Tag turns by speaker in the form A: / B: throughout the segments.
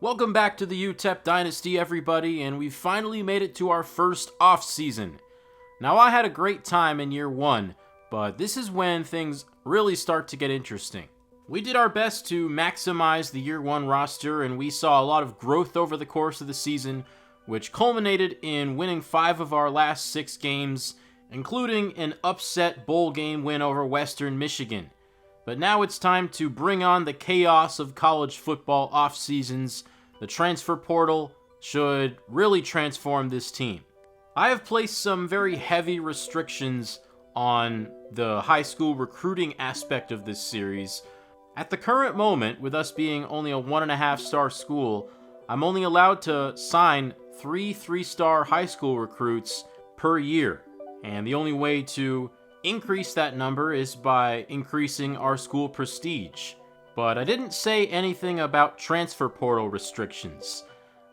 A: Welcome back to the UTEP Dynasty, everybody, and we've finally made it to our first off-season. Now, I had a great time in year one, but this is when things really start to get interesting. We did our best to maximize the year one roster, and we saw a lot of growth over the course of the season, which culminated in winning 5 of our last 6 games, including an upset bowl game win over Western Michigan. But now it's time to bring on the chaos of college football off-seasons. The transfer portal should really transform this team. I have placed some very heavy restrictions on the high school recruiting aspect of this series. At the current moment, with us being only a 1.5-star school, I'm only allowed to sign 3 3-star high school recruits per year. And the only way to increase that number is by increasing our school prestige. But I didn't say anything about transfer portal restrictions.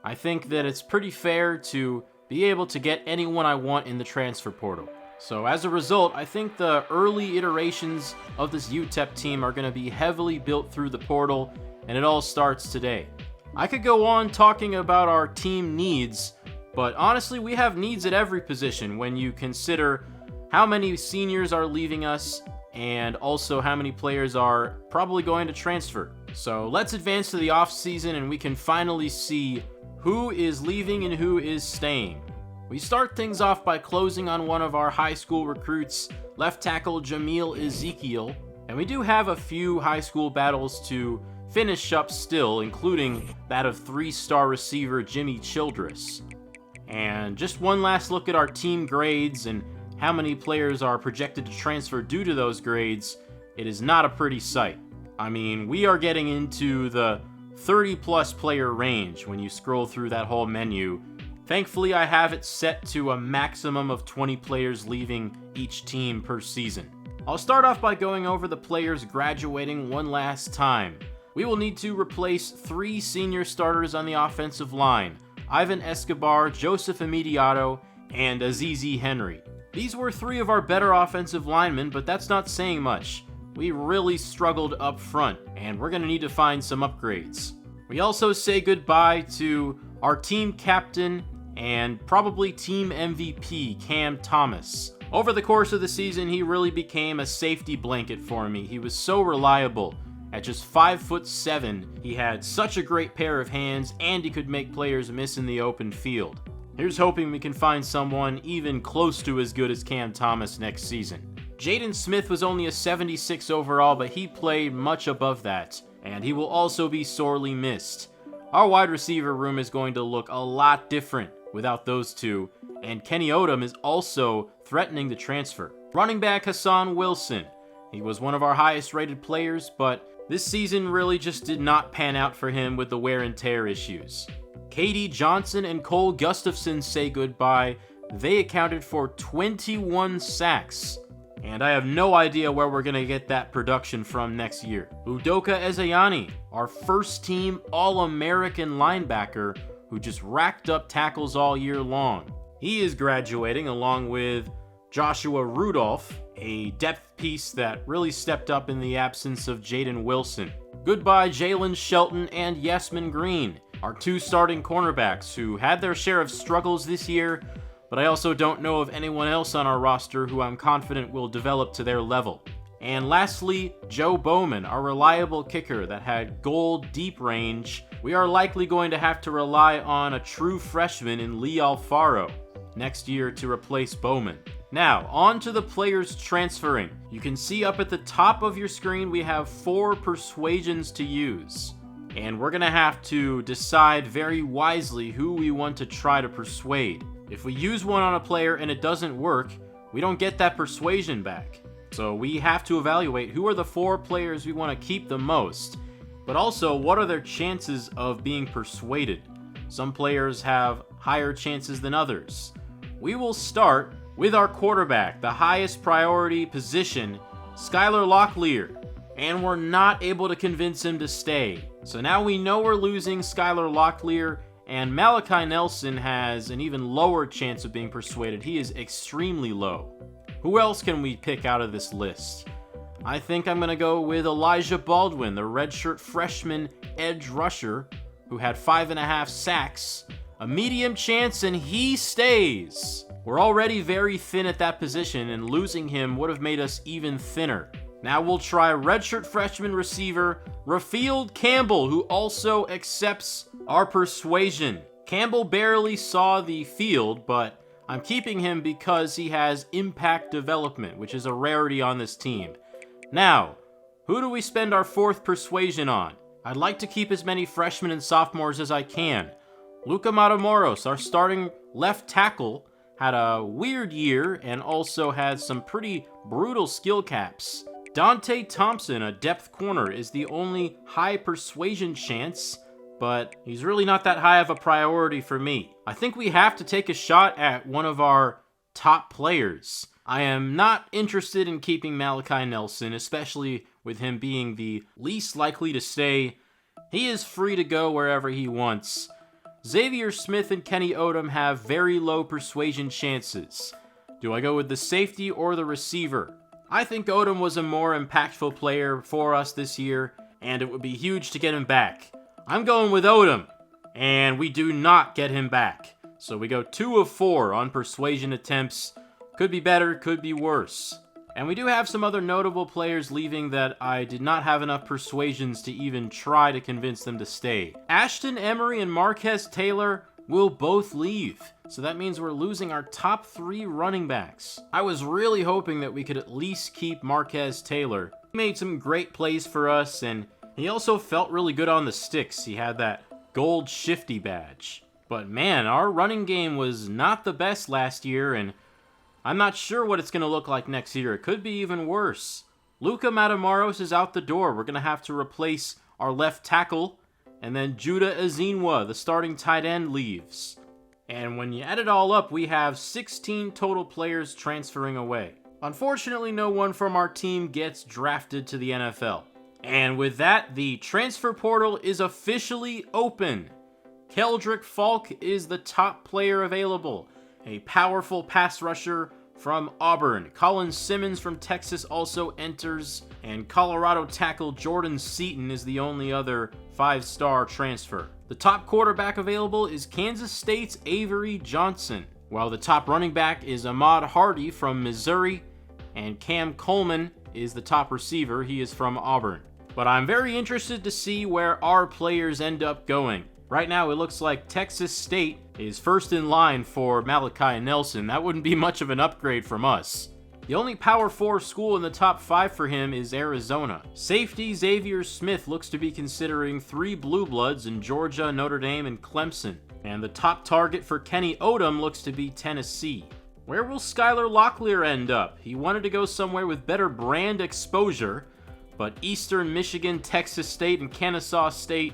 A: I think that it's pretty fair to be able to get anyone I want in the transfer portal. So as a result, I think the early iterations of this UTEP team are going to be heavily built through the portal, and it all starts today. I could go on talking about our team needs, but honestly, we have needs at every position when you consider how many seniors are leaving us, and also how many players are probably going to transfer. So let's advance to the off-season and we can finally see who is leaving and who is staying. We start things off by closing on one of our high school recruits, left tackle Jamil Ezekiel, and we do have a few high school battles to finish up still, including that of 3-star receiver Jimmy Childress. And just one last look at our team grades and how many players are projected to transfer due to those grades. It is not a pretty sight. I mean, we are getting into the 30-plus player range when you scroll through that whole menu. Thankfully, I have it set to a maximum of 20 players leaving each team per season. I'll start off by going over the players graduating one last time. We will need to replace 3 senior starters on the offensive line: Ivan Escobar, Joseph Immediato, and Azizi Henry. These were 3 of our better offensive linemen, but that's not saying much. We really struggled up front, and we're going to need to find some upgrades. We also say goodbye to our team captain and probably team MVP, Cam Thomas. Over the course of the season, he really became a safety blanket for me. He was so reliable. At just 5'7", he had such a great pair of hands, and he could make players miss in the open field. Here's hoping we can find someone even close to as good as Cam Thomas next season. Jaden Smith was only a 76 overall, but he played much above that, and he will also be sorely missed. Our wide receiver room is going to look a lot different without those 2, and Kenny Odom is also threatening to transfer. Running back Hassan Wilson. He was one of our highest rated players, but this season really just did not pan out for him with the wear and tear issues. Katie Johnson and Cole Gustafson say goodbye. They accounted for 21 sacks, and I have no idea where we're going to get that production from next year. Udoka Ezayani, our first team All-American linebacker who just racked up tackles all year long. He is graduating along with Joshua Rudolph, a depth piece that really stepped up in the absence of Jaden Wilson. Goodbye Jalen Shelton and Yasmin Green, our 2 starting cornerbacks who had their share of struggles this year, but I also don't know of anyone else on our roster who I'm confident will develop to their level. And lastly, Joe Bowman, our reliable kicker that had goal deep range. We are likely going to have to rely on a true freshman in Lee Alfaro next year to replace Bowman. Now, on to the players transferring. You can see up at the top of your screen we have 4 persuasions to use. And we're going to have to decide very wisely who we want to try to persuade. If we use one on a player and it doesn't work, we don't get that persuasion back. So we have to evaluate who are the 4 players we want to keep the most, but also what are their chances of being persuaded. Some players have higher chances than others. We will start with our quarterback, the highest priority position, Skylar Locklear, and we're not able to convince him to stay. So now we know we're losing Skylar Locklear, and Malachi Nelson has an even lower chance of being persuaded. He is extremely low. Who else can we pick out of this list? I think I'm going to go with Elijah Baldwin, the redshirt freshman edge rusher, who had 5.5 sacks, a medium chance, and he stays. We're already very thin at that position, and losing him would have made us even thinner. Now we'll try redshirt freshman receiver Rafield Campbell, who also accepts our persuasion. Campbell barely saw the field, but I'm keeping him because he has impact development, which is a rarity on this team. Now, who do we spend our 4th persuasion on? I'd like to keep as many freshmen and sophomores as I can. Luka Matamoros, our starting left tackle, had a weird year and also had some pretty brutal skill caps. Dante Thompson, a depth corner, is the only high persuasion chance, but he's really not that high of a priority for me. I think we have to take a shot at one of our top players. I am not interested in keeping Malachi Nelson, especially with him being the least likely to stay. He is free to go wherever he wants. Xavier Smith and Kenny Odom have very low persuasion chances. Do I go with the safety or the receiver? I think Odom was a more impactful player for us this year, and it would be huge to get him back. I'm going with Odom, and we do not get him back. So we go 2 of 4 on persuasion attempts. Could be better, could be worse. And we do have some other notable players leaving that I did not have enough persuasions to even try to convince them to stay. Ashton Emery and Marquez Taylor will both leave. So that means we're losing our top 3 running backs. I was really hoping that we could at least keep Marquez Taylor. He made some great plays for us, and he also felt really good on the sticks. He had that gold shifty badge. But man, our running game was not the best last year, and I'm not sure what it's going to look like next year. It could be even worse. Luka Matamoros is out the door. We're going to have to replace our left tackle. And then Judah Azinwa, the starting tight end, leaves. And when you add it all up, we have 16 total players transferring away. Unfortunately, no one from our team gets drafted to the NFL. And with that, the transfer portal is officially open. Keldrick Falk is the top player available. A powerful pass rusher from Auburn. Colin Simmons from Texas also enters, and Colorado tackle Jordan Seaton is the only other 5-star transfer. The top quarterback available is Kansas State's Avery Johnson, while the top running back is Ahmad Hardy from Missouri, and Cam Coleman is the top receiver. He is from Auburn. But I'm very interested to see where our players end up going. Right now, it looks like Texas State is first in line for Malachi Nelson. That wouldn't be much of an upgrade from us. The only Power 4 school in the top 5 for him is Arizona. Safety Xavier Smith looks to be considering 3 Blue Bloods in Georgia, Notre Dame, and Clemson. And the top target for Kenny Odom looks to be Tennessee. Where will Skylar Locklear end up? He wanted to go somewhere with better brand exposure, but Eastern Michigan, Texas State, and Kennesaw State,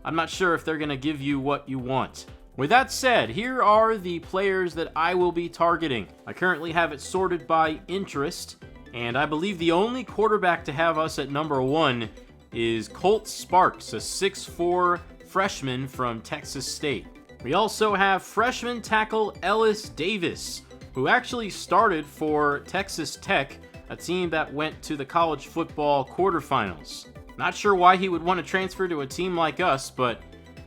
A: I'm not sure if they're going to give you what you want. With that said, here are the players that I will be targeting. I currently have it sorted by interest, and I believe the only quarterback to have us at number 1 is Colt Sparks, a 6'4" freshman from Texas State. We also have freshman tackle Ellis Davis, who actually started for Texas Tech, a team that went to the college football quarterfinals. Not sure why he would want to transfer to a team like us, but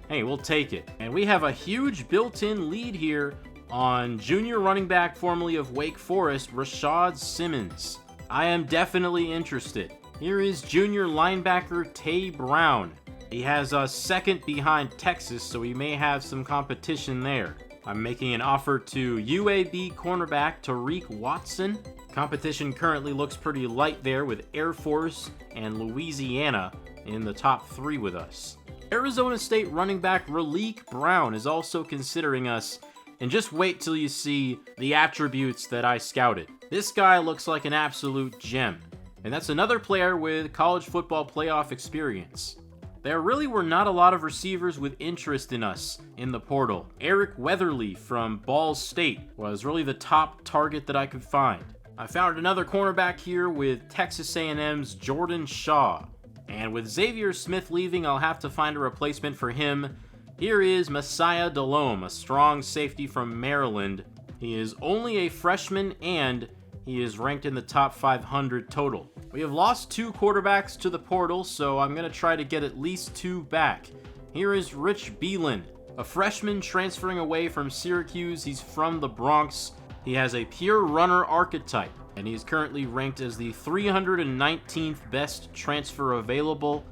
A: hey, we'll take it. And we have a huge built-in lead here on junior running back formerly of Wake Forest, Rashad Simmons. I am definitely interested. Here is junior linebacker Tay Brown. He has us second behind Texas, so we may have some competition there. I'm making an offer to UAB cornerback Tariq Watson. Competition currently looks pretty light there with Air Force and Louisiana in the top 3 with us. Arizona State running back Raleek Brown is also considering us, and just wait till you see the attributes that I scouted. This guy looks like an absolute gem, and that's another player with college football playoff experience. There really were not a lot of receivers with interest in us in the portal. Eric Weatherly from Ball State was really the top target that I could find. I found another cornerback here with Texas A&M's Jordan Shaw. And with Xavier Smith leaving, I'll have to find a replacement for him. Here is Messiah Delhomme, a strong safety from Maryland. He is only a freshman, and he is ranked in the top 500 total. We have lost 2 quarterbacks to the portal, so I'm going to try to get at least 2 back. Here is Rich Beelin, a freshman transferring away from Syracuse. He's from the Bronx. He has a pure runner archetype, and he's currently ranked as the 319th best transfer available.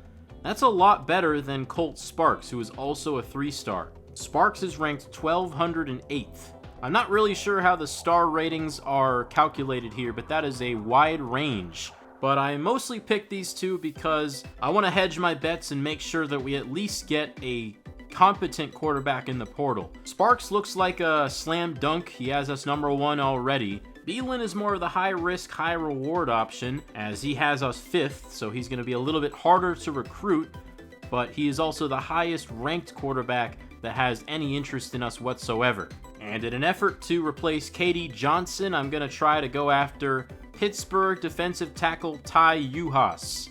A: That's a lot better than Colt Sparks, who is also a 3-star. Sparks is ranked 1208th. I'm not really sure how the star ratings are calculated here, but that is a wide range. But I mostly picked these two because I want to hedge my bets and make sure that we at least get a competent quarterback in the portal. Sparks looks like a slam dunk. He has us #1 already. Beelin is more of the high-risk, high-reward option, as he has us 5th, so he's going to be a little bit harder to recruit, but he is also the highest-ranked quarterback that has any interest in us whatsoever. And in an effort to replace KD Johnson, I'm going to try to go after Pittsburgh defensive tackle Ty Uhas.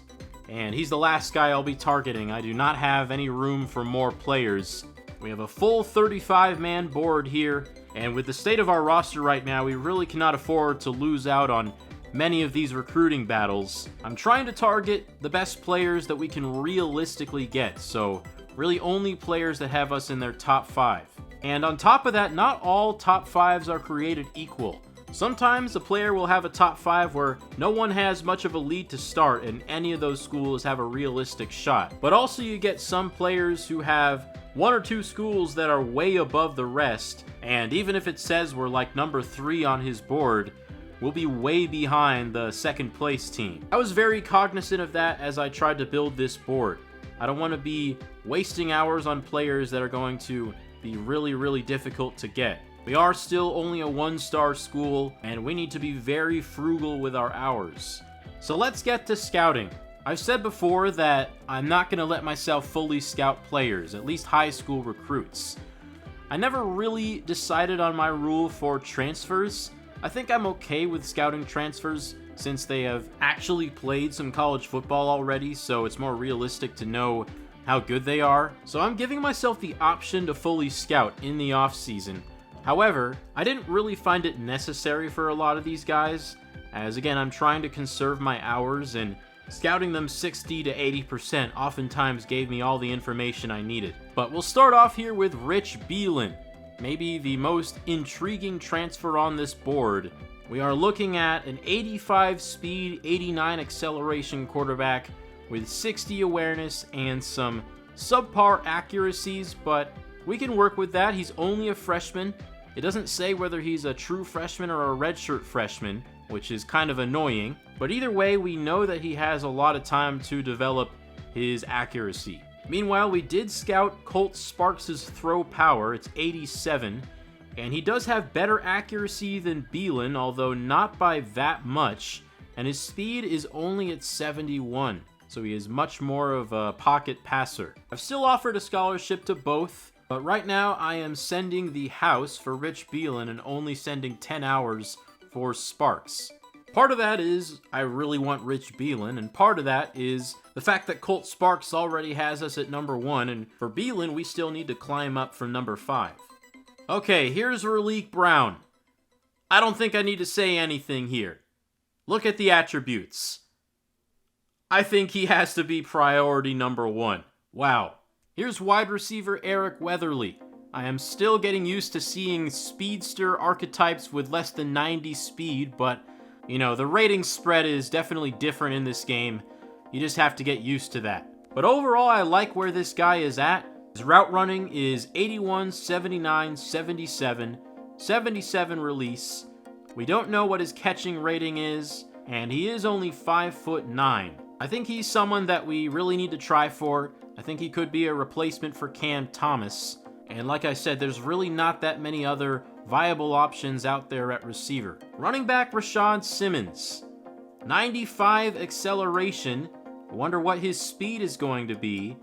A: And he's the last guy I'll be targeting. I do not have any room for more players. We have a full 35-man board here, and with the state of our roster right now, we really cannot afford to lose out on many of these recruiting battles. I'm trying to target the best players that we can realistically get, so really only players that have us in their top 5. And on top of that, not all top 5s are created equal. Sometimes a player will have a top 5 where no one has much of a lead to start and any of those schools have a realistic shot. But also you get some players who have 1 or 2 schools that are way above the rest, and even if it says we're like number 3 on his board, we'll be way behind the second place team. I was very cognizant of that as I tried to build this board. I don't want to be wasting hours on players that are going to be really difficult to get. We are still only a 1-star school, and we need to be very frugal with our hours. So let's get to scouting. I've said before that I'm not going to let myself fully scout players, at least high school recruits. I never really decided on my rule for transfers. I think I'm okay with scouting transfers since they have actually played some college football already, so it's more realistic to know how good they are. So I'm giving myself the option to fully scout in the offseason. However, I didn't really find it necessary for a lot of these guys, as again, I'm trying to conserve my hours, and scouting them 60 to 80% oftentimes gave me all the information I needed. But we'll start off here with Rich Beelin, maybe the most intriguing transfer on this board. We are looking at an 85 speed, 89 acceleration quarterback with 60 awareness and some subpar accuracies, but we can work with that. He's only a freshman. It doesn't say whether he's a true freshman or a redshirt freshman, which is kind of annoying. But either way, we know that he has a lot of time to develop his accuracy. Meanwhile, we did scout Colt Sparks' throw power. It's 87, and he does have better accuracy than Beelin, although not by that much, and his speed is only at 71, so he is much more of a pocket passer. I've still offered a scholarship to both, but right now I am sending the house for Rich Beelin and only sending 10 hours for Sparks. Part of that is I really want Rich Beelin, and part of that is the fact that Colt Sparks already has us at #1, and for Beelin we still need to climb up from #5. Okay, here's Raleek Brown. I don't think I need to say anything here. Look at the attributes. I think he has to be priority #1. Wow. Here's wide receiver Eric Weatherly. I am still getting used to seeing speedster archetypes with less than 90 speed, but, you know, the rating spread is definitely different in this game. You just have to get used to that. But overall, I like where this guy is at. His route running is 81, 79, 77, 77 release. We don't know what his catching rating is, and he is only 5'9". I think he's someone that we really need to try for. I think he could be a replacement for Cam Thomas. And like I said, there's really not that many other viable options out there at receiver. Running back Rashad Simmons. 95 acceleration. I wonder what his speed is going to be.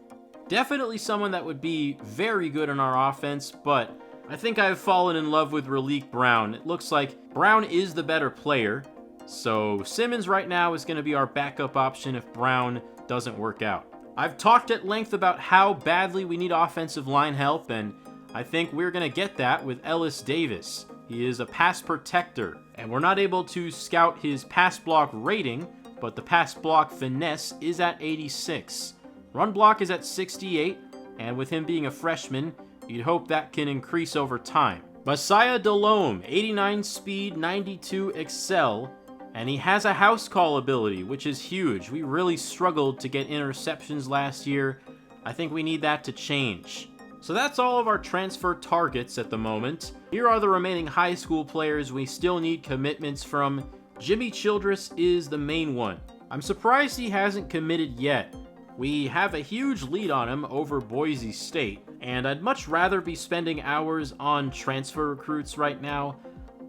A: Definitely someone that would be very good in our offense, but I think I've fallen in love with Raleek Brown. It looks like Brown is the better player. So Simmons right now is going to be our backup option if Brown doesn't work out. I've talked at length about how badly we need offensive line help, and I think we're going to get that with Ellis Davis. He is a pass protector, and we're not able to scout his pass block rating, but the pass block finesse is at 86. Run block is at 68, and with him being a freshman, you'd hope that can increase over time. Messiah Delhomme, 89 speed, 92 excel, and he has a house call ability, which is huge. We really struggled to get interceptions last year. I think we need that to change. So that's all of our transfer targets at the moment. Here are the remaining high school players we still need commitments from. Jimmy Childress is the main one. I'm surprised he hasn't committed yet. We have a huge lead on him over Boise State, and I'd much rather be spending hours on transfer recruits right now,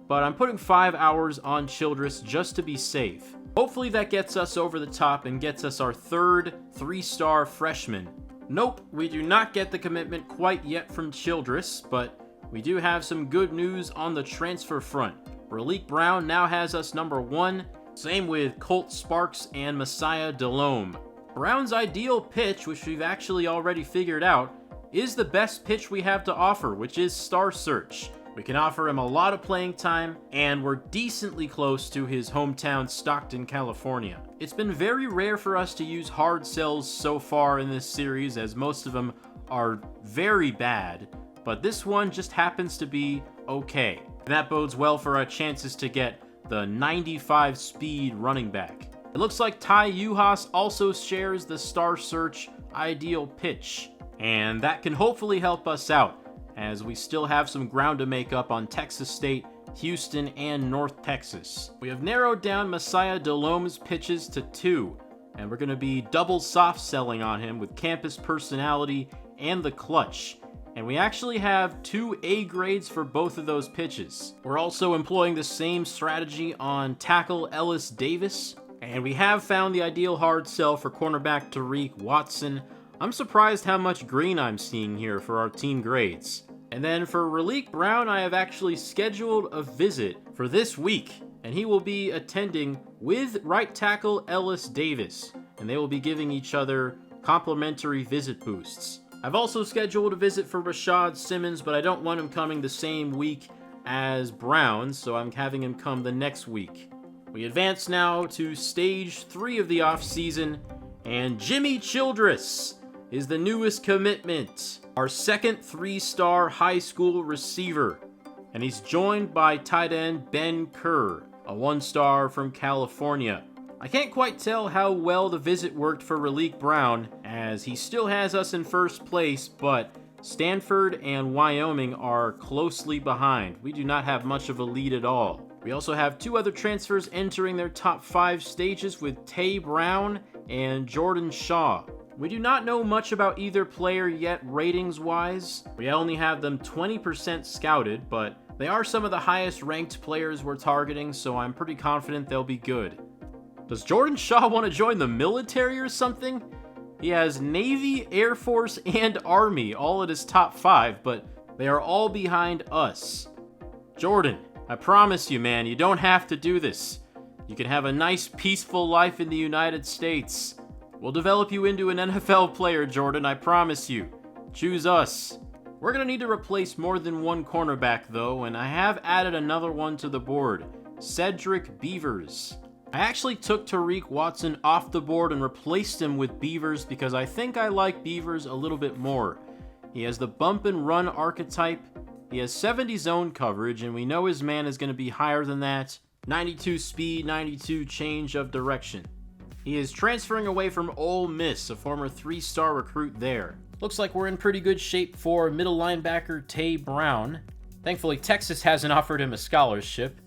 A: but I'm putting 5 hours on Childress just to be safe. Hopefully that gets us over the top and gets us our third 3-star freshman. Nope, we do not get the commitment quite yet from Childress, but we do have some good news on the transfer front. Raleek Brown now has us number 1, same with Colt Sparks and Messiah Delhomme. Brown's ideal pitch, which we've actually already figured out, is the best pitch we have to offer, which is Star Search. We can offer him a lot of playing time, and we're decently close to his hometown Stockton, California. It's been very rare for us to use hard sells so far in this series, as most of them are very bad, but this one just happens to be okay. That bodes well for our chances to get the 95 speed running back. It looks like Ty Uhas also shares the Star Search ideal pitch, and that can hopefully help us out, as we still have some ground to make up on Texas State, Houston, and North Texas. We have narrowed down Messiah Delhomme's pitches to 2, and we're going to be double soft selling on him with campus personality and the clutch. And we actually have 2 A grades for both of those pitches. We're also employing the same strategy on tackle Ellis Davis, and we have found the ideal hard sell for cornerback Tariq Watson. I'm surprised how much green I'm seeing here for our team grades. And then for Raleek Brown, I have actually scheduled a visit for this week, and he will be attending with right tackle Ellis Davis, and they will be giving each other complimentary visit boosts. I've also scheduled a visit for Rashad Simmons, but I don't want him coming the same week as Brown, so I'm having him come the next week. We advance now to stage 3 of the offseason, and Jimmy Childress is the newest commitment, our second 3-star high school receiver, and he's joined by tight end Ben Kerr, a 1-star from California. I can't quite tell how well the visit worked for Raleek Brown, as he still has us in first place, but Stanford and Wyoming are closely behind. We do not have much of a lead at all. We also have 2 other transfers entering their top 5 stages with Tay Brown and Jordan Shaw. We do not know much about either player yet ratings-wise. We only have them 20% scouted, but they are some of the highest ranked players we're targeting, so I'm pretty confident they'll be good. Does Jordan Shaw want to join the military or something? He has Navy, Air Force, and Army all at his top 5, but they are all behind us. Jordan, I promise you, man, you don't have to do this. You can have a nice, peaceful life in the United States. We'll develop you into an NFL player, Jordan, I promise you. Choose us. We're going to need to replace more than one cornerback, though, and I have added another one to the board, Cedric Beavers. I actually took Tariq Watson off the board and replaced him with Beavers because I think I like Beavers a little bit more. He has the bump and run archetype. He has 70 zone coverage, and we know his man is going to be higher than that. 92 speed, 92 change of direction. He is transferring away from Ole Miss, a former 3-star recruit there. Looks like we're in pretty good shape for middle linebacker Tay Brown. Thankfully, Texas hasn't offered him a scholarship.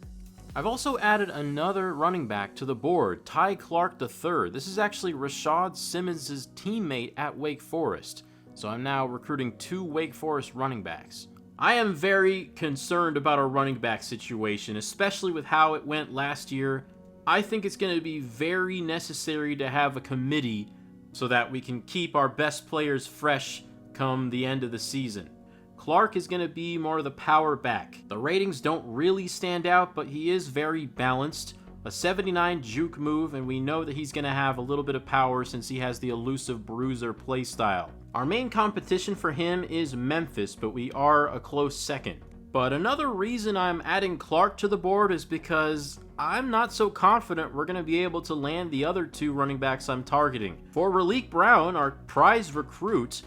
A: I've also added another running back to the board, Ty Clark III. This is actually Rashad Simmons' teammate at Wake Forest. So I'm now recruiting 2 Wake Forest running backs. I am very concerned about our running back situation, especially with how it went last year. I think it's going to be very necessary to have a committee so that we can keep our best players fresh come the end of the season. Clark is going to be more of the power back. The ratings don't really stand out, but he is very balanced. A 79 juke move, and we know that he's going to have a little bit of power since he has the elusive bruiser playstyle. Our main competition for him is Memphis, but we are a close second. But another reason I'm adding Clark to the board is because I'm not so confident we're going to be able to land the other 2 running backs I'm targeting. For Raleek Brown, our prize recruit,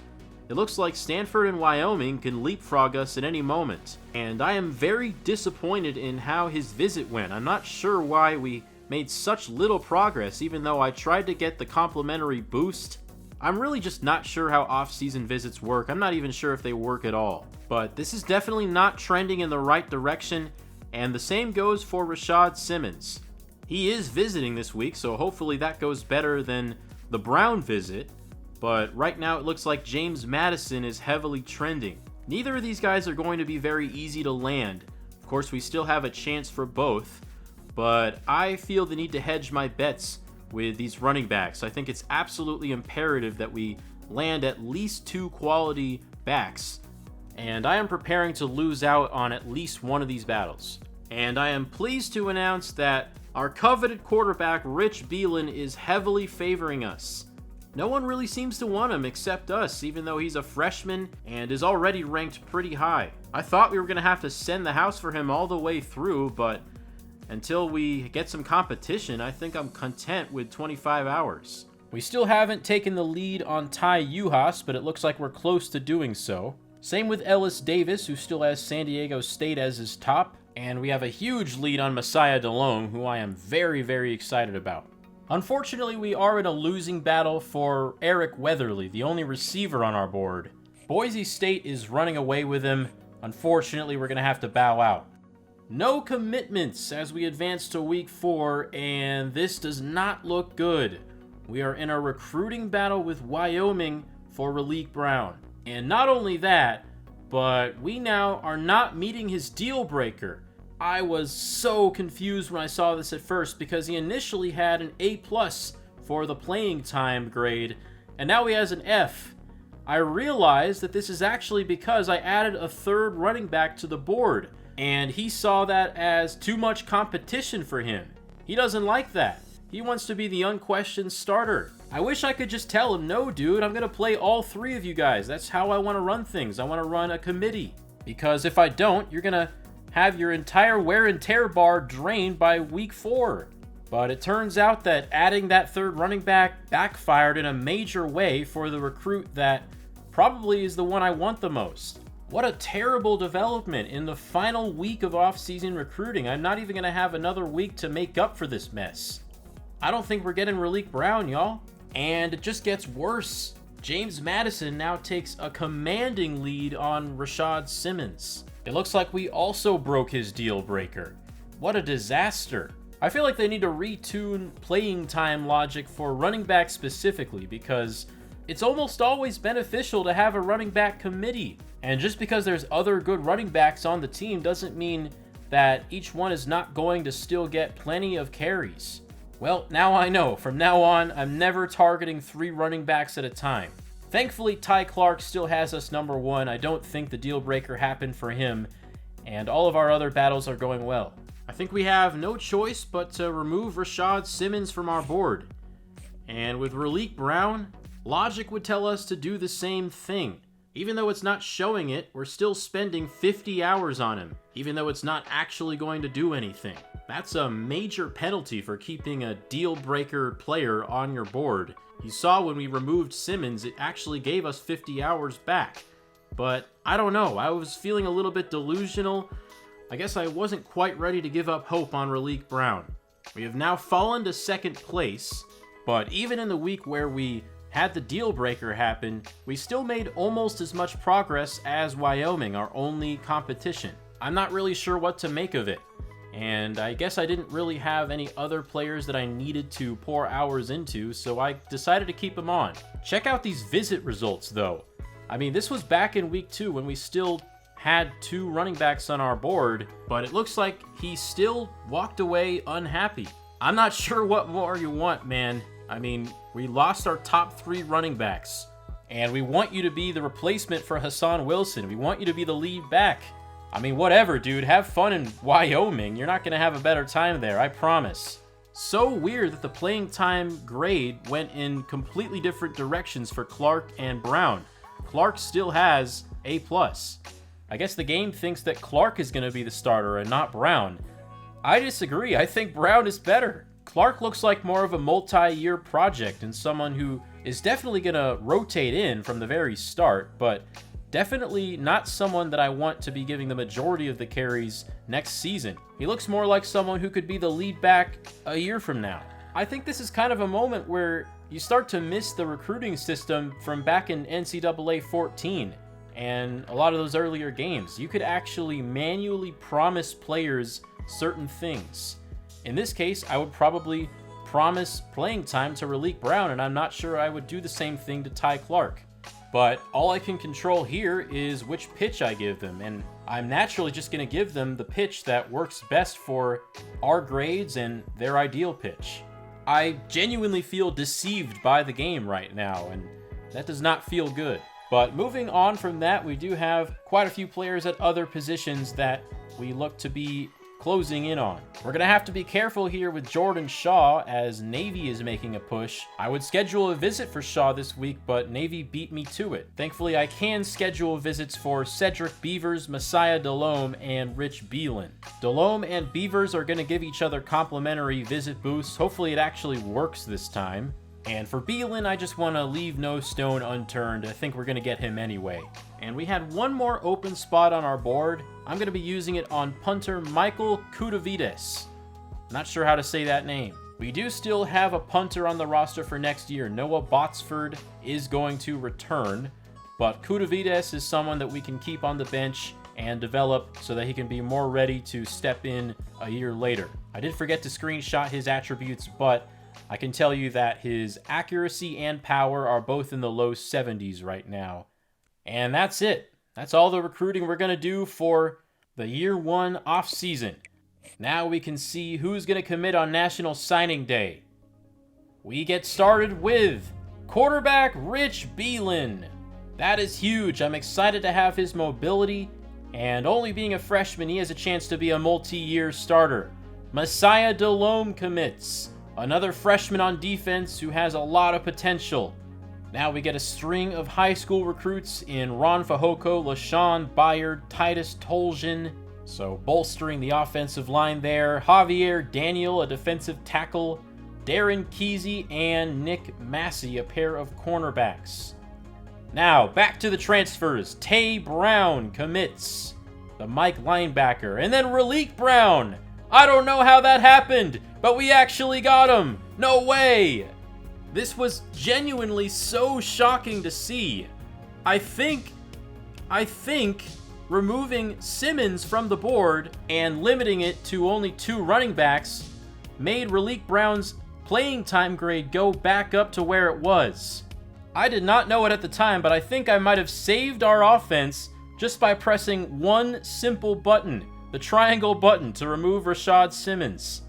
A: It looks like Stanford and Wyoming can leapfrog us at any moment, and I am very disappointed in how his visit went. I'm not sure why we made such little progress, even though I tried to get the complimentary boost. I'm really just not sure how off-season visits work. I'm not even sure if they work at all. But this is definitely not trending in the right direction, and the same goes for Rashad Simmons. He is visiting this week, so hopefully that goes better than the Brown visit. But right now it looks like James Madison is heavily trending. Neither of these guys are going to be very easy to land. Of course, we still have a chance for both, but I feel the need to hedge my bets with these running backs. I think it's absolutely imperative that we land at least 2 quality backs, and I am preparing to lose out on at least one of these battles. And I am pleased to announce that our coveted quarterback, Rich Beelan, is heavily favoring us. No one really seems to want him except us, even though he's a freshman and is already ranked pretty high. I thought we were going to have to send the house for him all the way through, but until we get some competition, I think I'm content with 25 hours. We still haven't taken the lead on Ty Uhas, but it looks like we're close to doing so. Same with Ellis Davis, who still has San Diego State as his top, and we have a huge lead on Messiah DeLone, who I am very, very excited about. Unfortunately, we are in a losing battle for Eric Weatherly, the only receiver on our board. Boise State is running away with him. Unfortunately, we're going to have to bow out. No commitments as we advance to week 4, and this does not look good. We are in a recruiting battle with Wyoming for Malik Brown. And not only that, but we now are not meeting his deal breaker. I was so confused when I saw this at first because he initially had an A+ for the playing time grade, and now he has an F. I realized that this is actually because I added a 3rd running back to the board, and he saw that as too much competition for him. He doesn't like that. He wants to be the unquestioned starter. I wish I could just tell him, no dude, I'm going to play all 3 of you guys. That's how I want to run things. I want to run a committee. Because if I don't, you're going to have your entire wear and tear bar drained by week 4. But it turns out that adding that 3rd running back backfired in a major way for the recruit that probably is the one I want the most. What a terrible development in the final week of off-season recruiting. I'm not even going to have another week to make up for this mess. I don't think we're getting Malik Brown, y'all. And it just gets worse. James Madison now takes a commanding lead on Rashad Simmons. It looks like we also broke his deal breaker. What a disaster. I feel like they need to retune playing time logic for running back specifically, because it's almost always beneficial to have a running back committee. And just because there's other good running backs on the team doesn't mean that each one is not going to still get plenty of carries. Well, now I know. From now on, I'm never targeting 3 running backs at a time. Thankfully, Ty Clark still has us number 1. I don't think the deal breaker happened for him, and all of our other battles are going well. I think we have no choice but to remove Rashad Simmons from our board. And with Malik Brown, logic would tell us to do the same thing. Even though it's not showing it, we're still spending 50 hours on him, even though it's not actually going to do anything. That's a major penalty for keeping a deal breaker player on your board. You saw when we removed Simmons, it actually gave us 50 hours back. But I don't know, I was feeling a little bit delusional. I guess I wasn't quite ready to give up hope on Malik Brown. We have now fallen to 2nd place, but even in the week where we had the deal breaker happen, we still made almost as much progress as Wyoming, our only competition. I'm not really sure what to make of it. And I guess I didn't really have any other players that I needed to pour hours into, so I decided to keep them on. Check out these visit results, though. I mean, this was back in week 2 when we still had 2 running backs on our board, but it looks like he still walked away unhappy. I'm not sure what more you want, man. I mean, we lost our top 3 running backs, and we want you to be the replacement for Hassan Wilson. We want you to be the lead back. I mean, whatever, dude. Have fun in Wyoming. You're not going to have a better time there, I promise. So weird that the playing time grade went in completely different directions for Clark and Brown. Clark still has A+. I guess the game thinks that Clark is going to be the starter and not Brown. I disagree. I think Brown is better. Clark looks like more of a multi-year project and someone who is definitely going to rotate in from the very start, but definitely not someone that I want to be giving the majority of the carries next season. He looks more like someone who could be the lead back a year from now. I think this is kind of a moment where you start to miss the recruiting system from back in NCAA 14 and a lot of those earlier games. You could actually manually promise players certain things. In this case, I would probably promise playing time to Raleek Brown, and I'm not sure I would do the same thing to Ty Clark. But all I can control here is which pitch I give them, and I'm naturally just going to give them the pitch that works best for our grades and their ideal pitch. I genuinely feel deceived by the game right now, and that does not feel good. But moving on from that, we do have quite a few players at other positions that we look to be closing in on. We're going to have to be careful here with Jordan Shaw as Navy is making a push. I would schedule a visit for Shaw this week, but Navy beat me to it. Thankfully, I can schedule visits for Cedric Beavers, Messiah Delhomme, and Rich Beelan. Delhomme and Beavers are going to give each other complimentary visit boosts. Hopefully it actually works this time. And for Beelan, I just want to leave no stone unturned. I think we're going to get him anyway. And we had one more open spot on our board. I'm going to be using it on punter Michael Kudavides. Not sure how to say that name. We do still have a punter on the roster for next year. Noah Botsford is going to return, but Kudavides is someone that we can keep on the bench and develop so that he can be more ready to step in a year later. I did forget to screenshot his attributes, but I can tell you that his accuracy and power are both in the low 70s right now. And that's it. That's all the recruiting we're going to do for the year one off season. Now we can see who's going to commit on National Signing Day. We get started with quarterback Rich Beelan. That is huge. I'm excited to have his mobility, and only being a freshman, he has a chance to be a multi-year starter. Messiah Delhomme commits. Another freshman on defense who has a lot of potential. Now we get a string of high school recruits in Ron Fajoko, LaShawn Bayard, Titus Toljan. So bolstering the offensive line there. Javier Daniel, a defensive tackle. Darren Kesey and Nick Massey, a pair of cornerbacks. Now back to the transfers. Tay Brown commits. The Mike linebacker. And then Raleek Brown. I don't know how that happened, but we actually got him. No way. This was genuinely so shocking to see. I think removing Simmons from the board and limiting it to only 2 running backs made Raleek Brown's playing time grade go back up to where it was. I did not know it at the time, but I think I might have saved our offense just by pressing one simple button, the triangle button, to remove Rashad Simmons.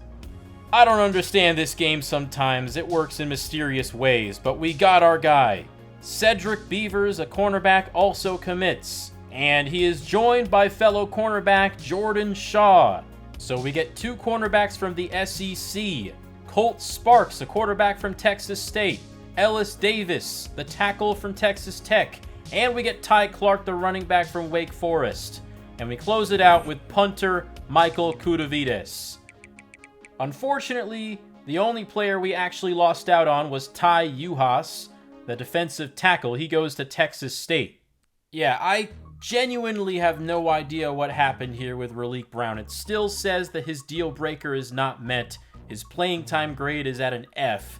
A: I don't understand this game sometimes. It works in mysterious ways, but we got our guy. Cedric Beavers, a cornerback, also commits, and he is joined by fellow cornerback Jordan Shaw. So we get 2 cornerbacks from the SEC. Colt Sparks, a quarterback from Texas State. Ellis Davis, the tackle from Texas Tech. And we get Ty Clark, the running back from Wake Forest. And we close it out with punter Michael Kudavides. Unfortunately, the only player we actually lost out on was Ty Uhas, the defensive tackle. He goes to Texas State. Yeah, I genuinely have no idea what happened here with Raleek Brown. It still says that his deal breaker is not met. His playing time grade is at an F.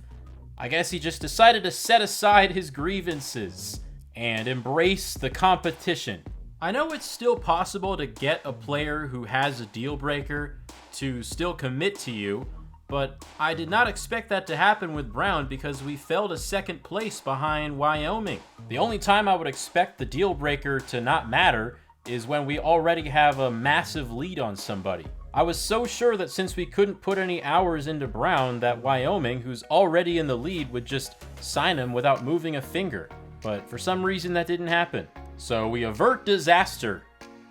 A: I guess he just decided to set aside his grievances and embrace the competition. I know it's still possible to get a player who has a deal breaker to still commit to you, but I did not expect that to happen with Brown because we fell to 2nd place behind Wyoming. The only time I would expect the deal breaker to not matter is when we already have a massive lead on somebody. I was so sure that since we couldn't put any hours into Brown, that Wyoming, who's already in the lead, would just sign him without moving a finger. But for some reason that didn't happen. So we avert disaster.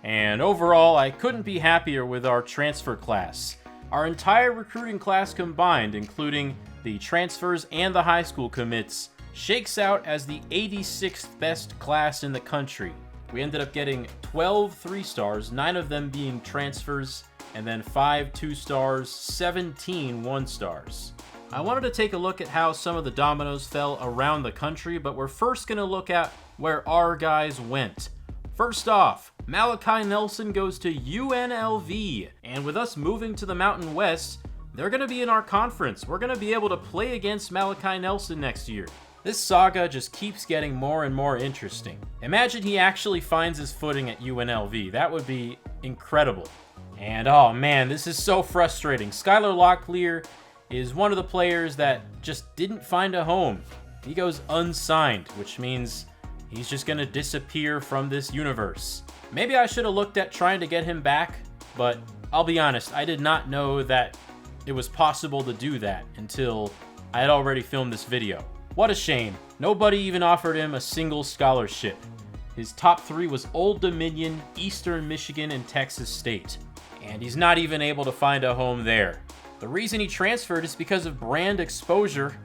A: And overall, I couldn't be happier with our transfer class. Our entire recruiting class combined, including the transfers and the high school commits, shakes out as the 86th best class in the country. We ended up getting 12 3-stars, 9 of them being transfers, and then 5 2-stars, 17 1-stars. I wanted to take a look at how some of the dominoes fell around the country, but we're first going to look at where our guys went. First off, Malachi Nelson goes to UNLV, and with us moving to the Mountain West, they're going to be in our conference. We're going to be able to play against Malachi Nelson next year. This saga just keeps getting more and more interesting. Imagine he actually finds his footing at UNLV. That would be incredible. And oh man, this is so frustrating. Skylar Locklear is one of the players that just didn't find a home. He goes unsigned, which means he's just gonna disappear from this universe. Maybe I should have looked at trying to get him back, but I'll be honest, I did not know that it was possible to do that until I had already filmed this video. What a shame. Nobody even offered him a single scholarship. His top 3 was Old Dominion, Eastern Michigan, and Texas State. And he's not even able to find a home there. The reason he transferred is because of brand exposure.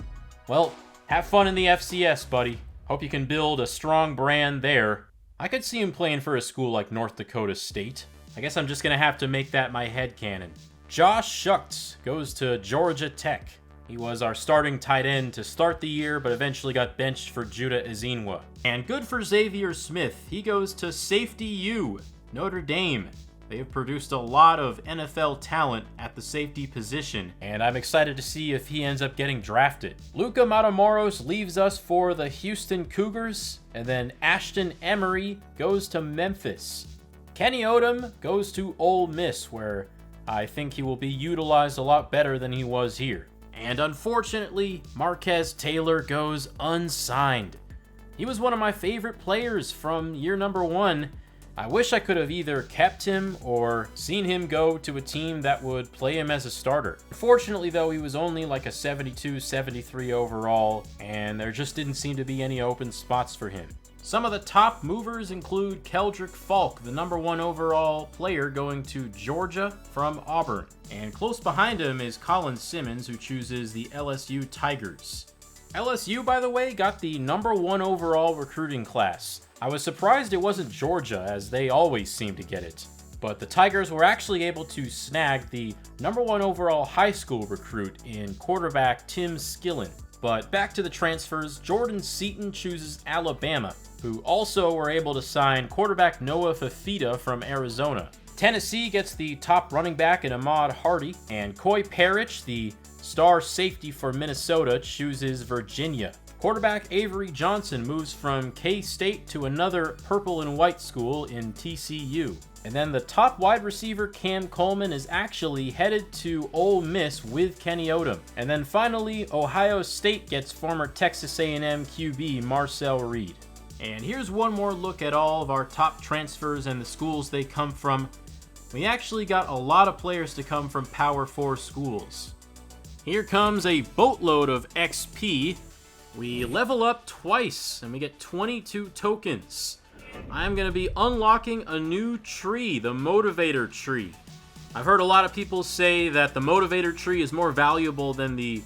A: Well, have fun in the FCS, buddy. Hope you can build a strong brand there. I could see him playing for a school like North Dakota State. I guess I'm just gonna have to make that my headcanon. Josh Schuchts goes to Georgia Tech. He was our starting tight end to start the year, but eventually got benched for Judah Ezinwa. And good for Xavier Smith. He goes to Safety U, Notre Dame. They have produced a lot of NFL talent at the safety position, and I'm excited to see if he ends up getting drafted. Luka Matamoros leaves us for the Houston Cougars, and then Ashton Emery goes to Memphis. Kenny Odom goes to Ole Miss, where I think he will be utilized a lot better than he was here. And unfortunately, Marquez Taylor goes unsigned. He was one of my favorite players from year number 1. I wish I could have either kept him or seen him go to a team that would play him as a starter. Unfortunately though, he was only like a 72, 73 overall, and there just didn't seem to be any open spots for him. Some of the top movers include Keldrick Falk, the number 1 overall player going to Georgia from Auburn. And close behind him is Colin Simmons, who chooses the LSU Tigers. LSU, by the way, got the number 1 overall recruiting class. I was surprised it wasn't Georgia, as they always seem to get it. But the Tigers were actually able to snag the number 1 overall high school recruit in quarterback Tim Skillen. But back to the transfers, Jordan Seaton chooses Alabama, who also were able to sign quarterback Noah Fafita from Arizona. Tennessee gets the top running back in Ahmad Hardy, and Coy Parrish, the star safety for Minnesota, chooses Virginia. Quarterback Avery Johnson moves from K-State to another purple and white school in TCU. And then the top wide receiver Cam Coleman is actually headed to Ole Miss with Kenny Odom. And then finally, Ohio State gets former Texas A&M QB Marcel Reed. And here's one more look at all of our top transfers and the schools they come from. We actually got a lot of players to come from Power 4 schools. Here comes a boatload of XP. We level up twice and we get 22 tokens. I'm going to be unlocking a new tree, the Motivator tree. I've heard a lot of people say that the Motivator tree is more valuable than the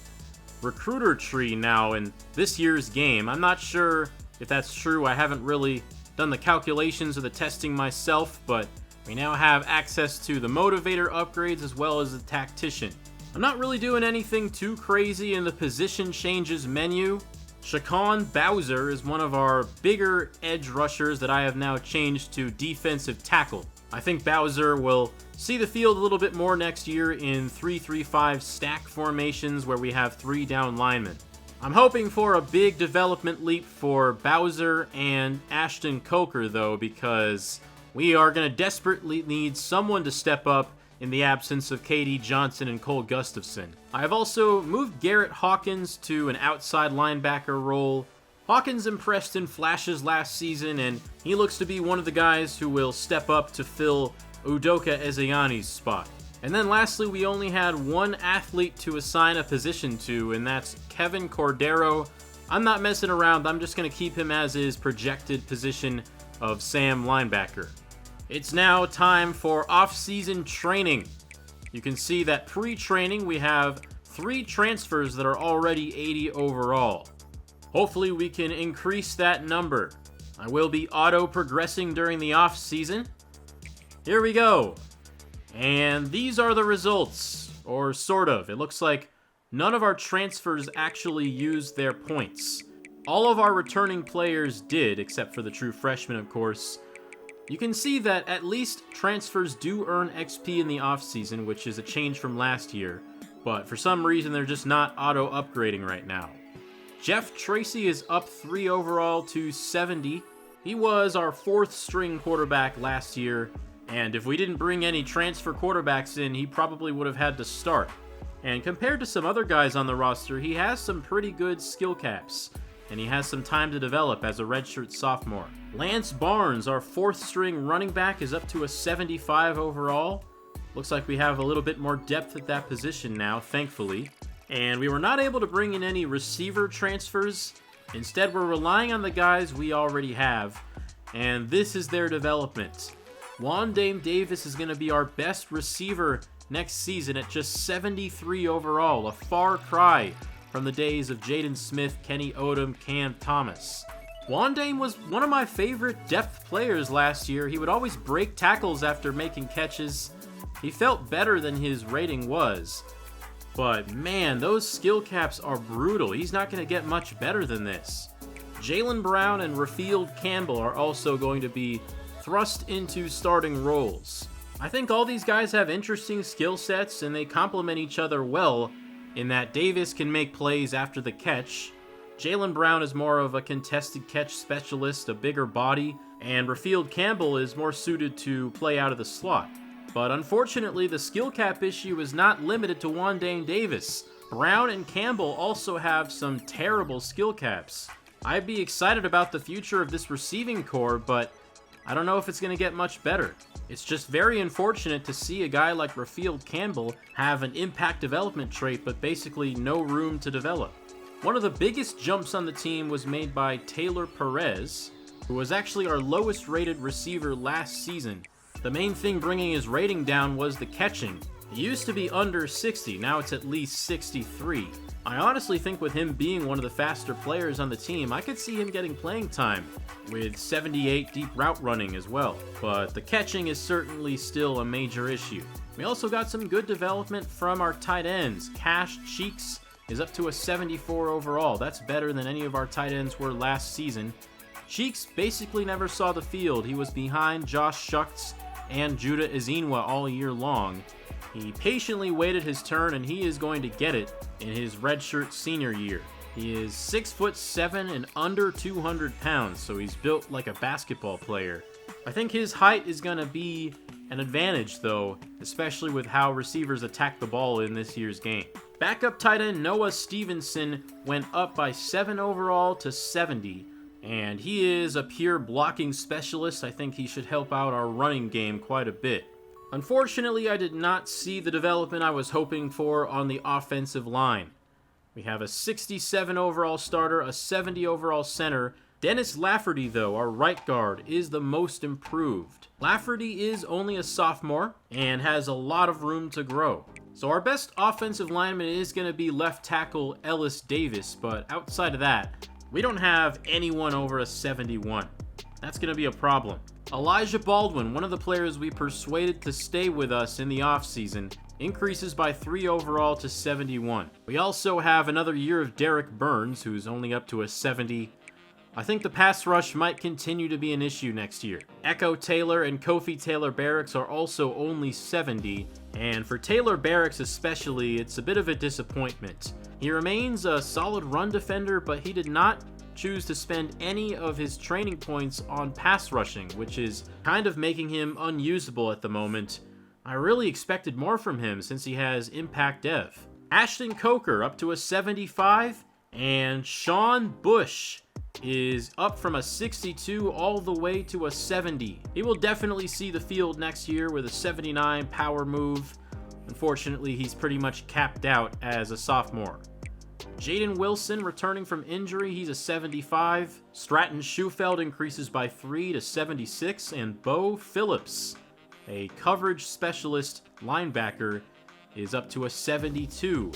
A: Recruiter tree now in this year's game. I'm not sure if that's true. I haven't really done the calculations or the testing myself, but we now have access to the Motivator upgrades as well as the Tactician. I'm not really doing anything too crazy in the position changes menu. Shaquan Bowser is one of our bigger edge rushers that I have now changed to defensive tackle. I think Bowser will see the field a little bit more next year in 3-3-5 stack formations where we have 3 down linemen. I'm hoping for a big development leap for Bowser and Ashton Coker though, because we are going to desperately need someone to step up in the absence of KD Johnson and Cole Gustafson. I have also moved Garrett Hawkins to an outside linebacker role. Hawkins impressed in flashes last season, and he looks to be one of the guys who will step up to fill Udoka Ezeani's spot. And then lastly, we only had one athlete to assign a position to, and that's Kevin Cordero. I'm not messing around. I'm just going to keep him as his projected position of Sam linebacker. It's now time for off-season training. You can see that pre-training we have 3 transfers that are already 80 overall. Hopefully we can increase that number. I will be auto-progressing during the off-season. Here we go. And these are the results, or sort of. It looks like none of our transfers actually used their points. All of our returning players did, except for the true freshmen, of course. You can see that at least transfers do earn XP in the offseason, which is a change from last year, but for some reason they're just not auto-upgrading right now. Jeff Tracy is up 3 overall to 70. He was our 4th string quarterback last year, and if we didn't bring any transfer quarterbacks in, he probably would have had to start. And compared to some other guys on the roster, he has some pretty good skill caps, and he has some time to develop as a redshirt sophomore. Lance Barnes, our 4th string running back, is up to a 75 overall. Looks like we have a little bit more depth at that position now, thankfully. And we were not able to bring in any receiver transfers. Instead, we're relying on the guys we already have, and this is their development. Wandame Davis is going to be our best receiver next season at just 73 overall, a far cry from the days of Jaden Smith, Kenny Odom, Cam Thomas. Wandame was one of my favorite depth players last year. He would always break tackles after making catches. He felt better than his rating was. But man, those skill caps are brutal. He's not going to get much better than this. Jalen Brown and Rafield Campbell are also going to be thrust into starting roles. I think all these guys have interesting skill sets and they complement each other well in that Davis can make plays after the catch. Jalen Brown is more of a contested catch specialist, a bigger body, and Rafield Campbell is more suited to play out of the slot. But unfortunately, the skill cap issue is not limited to Wandame Davis. Brown and Campbell also have some terrible skill caps. I'd be excited about the future of this receiving core, but I don't know if it's going to get much better. It's just very unfortunate to see a guy like Rafield Campbell have an impact development trait, but basically no room to develop. One of the biggest jumps on the team was made by Taylor Perez, who was actually our lowest rated receiver last season. The main thing bringing his rating down was the catching. It used to be under 60, now it's at least 63. I honestly think with him being one of the faster players on the team, I could see him getting playing time, with 78 deep route running as well. But the catching is certainly still a major issue. We also got some good development from our tight ends. Cash Cheeks is up to a 74 overall. That's better than any of our tight ends were last season. Cheeks basically never saw the field. He was behind Josh Schuchts and Judah Ezinwa all year long. He patiently waited his turn, and he is going to get it in his redshirt senior year. He is 6'7" and under 200 pounds, so he's built like a basketball player. I think his height is going to be an advantage, though, especially with how receivers attack the ball in this year's game. Backup tight end Noah Stevenson went up by 7 overall to 70. And he is a pure blocking specialist. I think he should help out our running game quite a bit. Unfortunately, I did not see the development I was hoping for on the offensive line. We have a 67 overall starter, a 70 overall center. Dennis Lafferty, though, our right guard, is the most improved. Lafferty is only a sophomore and has a lot of room to grow. So our best offensive lineman is going to be left tackle Ellis Davis, but outside of that, we don't have anyone over a 71. That's going to be a problem. Elijah Baldwin, one of the players we persuaded to stay with us in the offseason, increases by 3 overall to 71. We also have another year of Derek Burns, who's only up to a 70. I think the pass rush might continue to be an issue next year. Echo Taylor and Kofi Taylor Barracks are also only 70, and for Taylor Barracks especially, it's a bit of a disappointment. He remains a solid run defender, but he did not choose to spend any of his training points on pass rushing, which is kind of making him unusable at the moment. I really expected more from him since he has impact dev. Ashton Coker up to a 75, and Sean Bush is up from a 62 all the way to a 70. He will definitely see the field next year with a 79 power move. Unfortunately, he's pretty much capped out as a sophomore. Jaden Wilson returning from injury, he's a 75. Stratton Schufeld increases by 3 to 76, and Bo Phillips, a coverage specialist linebacker, is up to a 72.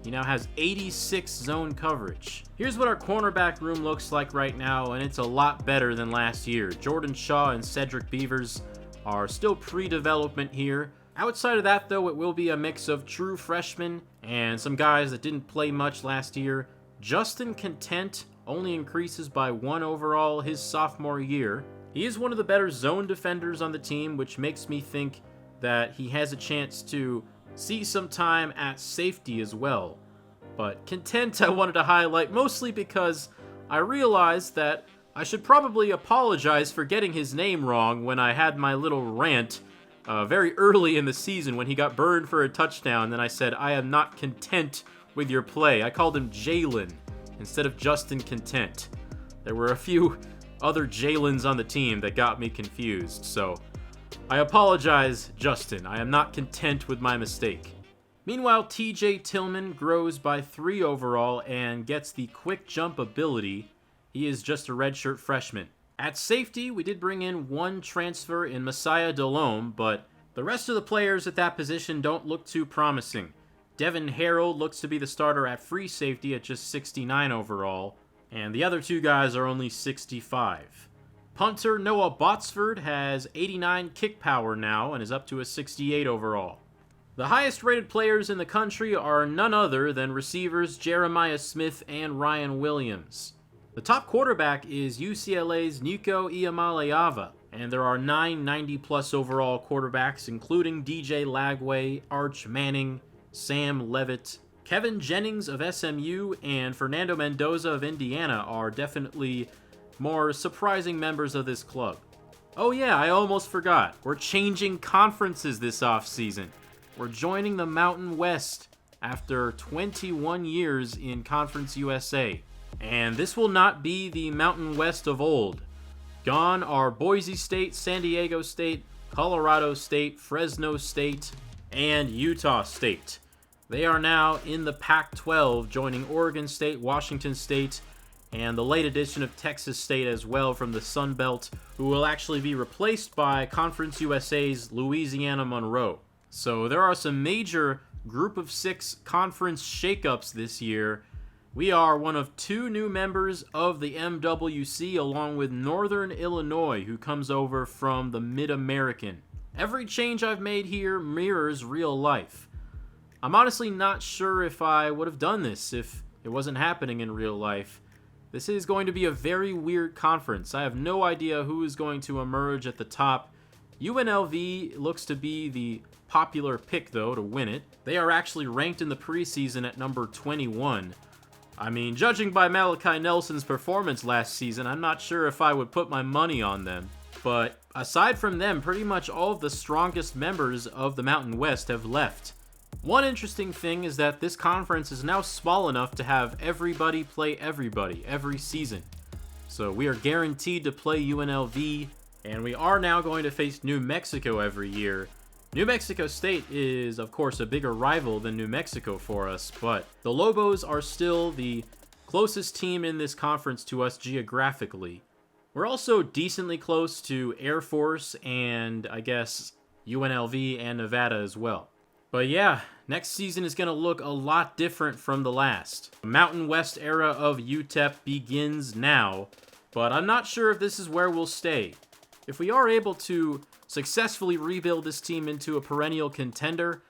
A: He now has 86 zone coverage. Here's what our cornerback room looks like right now, and it's a lot better than last year. Jordan Shaw and Cedric Beavers are still pre-development here. Outside of that, though, it will be a mix of true freshmen and some guys that didn't play much last year. Justin Content only increases by 1 overall his sophomore year. He is one of the better zone defenders on the team, which makes me think that he has a chance to see some time at safety as well. But Content I wanted to highlight mostly because I realized that I should probably apologize for getting his name wrong when I had my little rant very early in the season when he got burned for a touchdown. Then I said, I am not content with your play. I called him Jalen instead of Justin Content. There were a few other Jalens on the team that got me confused, so I apologize, Justin. I am not content with my mistake. Meanwhile, TJ Tillman grows by 3 overall and gets the quick jump ability. He is just a redshirt freshman. At safety, we did bring in 1 transfer in Messiah Delhomme, but the rest of the players at that position don't look too promising. Devin Harold looks to be the starter at free safety at just 69 overall, and the other 2 guys are only 65. Punter Noah Botsford has 89 kick power now and is up to a 68 overall. The highest rated players in the country are none other than receivers Jeremiah Smith and Ryan Williams. The top quarterback is UCLA's Nico Iamaleava, and there are 9 90-plus overall quarterbacks, including DJ Lagway, Arch Manning, Sam Levitt. Kevin Jennings of SMU and Fernando Mendoza of Indiana are definitely more surprising members of this club. Oh yeah, I almost forgot. We're changing conferences this offseason. We're joining the Mountain West after 21 years in Conference USA. And this will not be the Mountain West of old. Gone are Boise State, San Diego State, Colorado State, Fresno State, and Utah State. They are now in the Pac-12, joining Oregon State, Washington State, and the late addition of Texas State as well from the Sun Belt, who will actually be replaced by Conference USA's Louisiana Monroe. So there are some major Group of 6 conference shakeups this year. We are one of 2 new members of the MWC, along with Northern Illinois, who comes over from the Mid-American. Every change I've made here mirrors real life. I'm honestly not sure if I would have done this if it wasn't happening in real life. This is going to be a very weird conference. I have no idea who is going to emerge at the top. UNLV looks to be the popular pick, though, to win it. They are actually ranked in the preseason at number 21. I mean, judging by Malachi Nelson's performance last season, I'm not sure if I would put my money on them. But aside from them, pretty much all of the strongest members of the Mountain West have left. One interesting thing is that this conference is now small enough to have everybody play everybody every season. So we are guaranteed to play UNLV, and we are now going to face New Mexico every year. New Mexico State is, of course, a bigger rival than New Mexico for us, but the Lobos are still the closest team in this conference to us geographically. We're also decently close to Air Force and, I guess, UNLV and Nevada as well. But yeah, next season is going to look a lot different from the last. The Mountain West era of UTEP begins now, but I'm not sure if this is where we'll stay. If we are able to successfully rebuild this team into a perennial contender,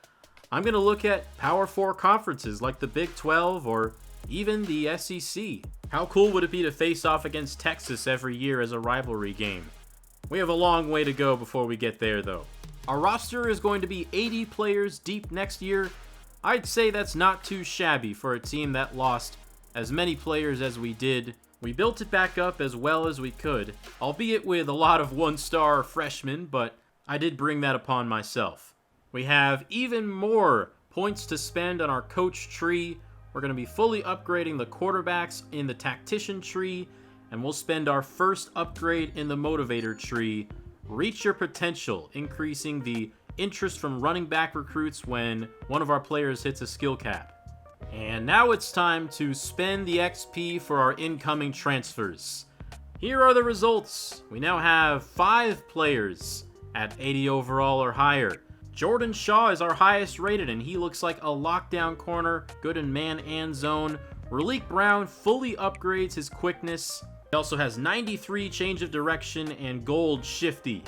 A: I'm going to look at Power 4 conferences like the Big 12 or even the SEC. How cool would it be to face off against Texas every year as a rivalry game? We have a long way to go before we get there, though. Our roster is going to be 80 players deep next year. I'd say that's not too shabby for a team that lost as many players as we did. We built it back up as well as we could, albeit with a lot of one-star freshmen, but I did bring that upon myself. We have even more points to spend on our coach tree. We're going to be fully upgrading the quarterbacks in the tactician tree, and we'll spend our first upgrade in the motivator tree. Reach your potential, increasing the interest from running back recruits when one of our players hits a skill cap. And now it's time to spend the XP for our incoming transfers. Here are the results. We now have 5 players at 80 overall or higher. Jordan Shaw is our highest rated, and he looks like a lockdown corner, good in man and zone. Raleek Brown fully upgrades his quickness. He also has 93 change of direction and gold shifty.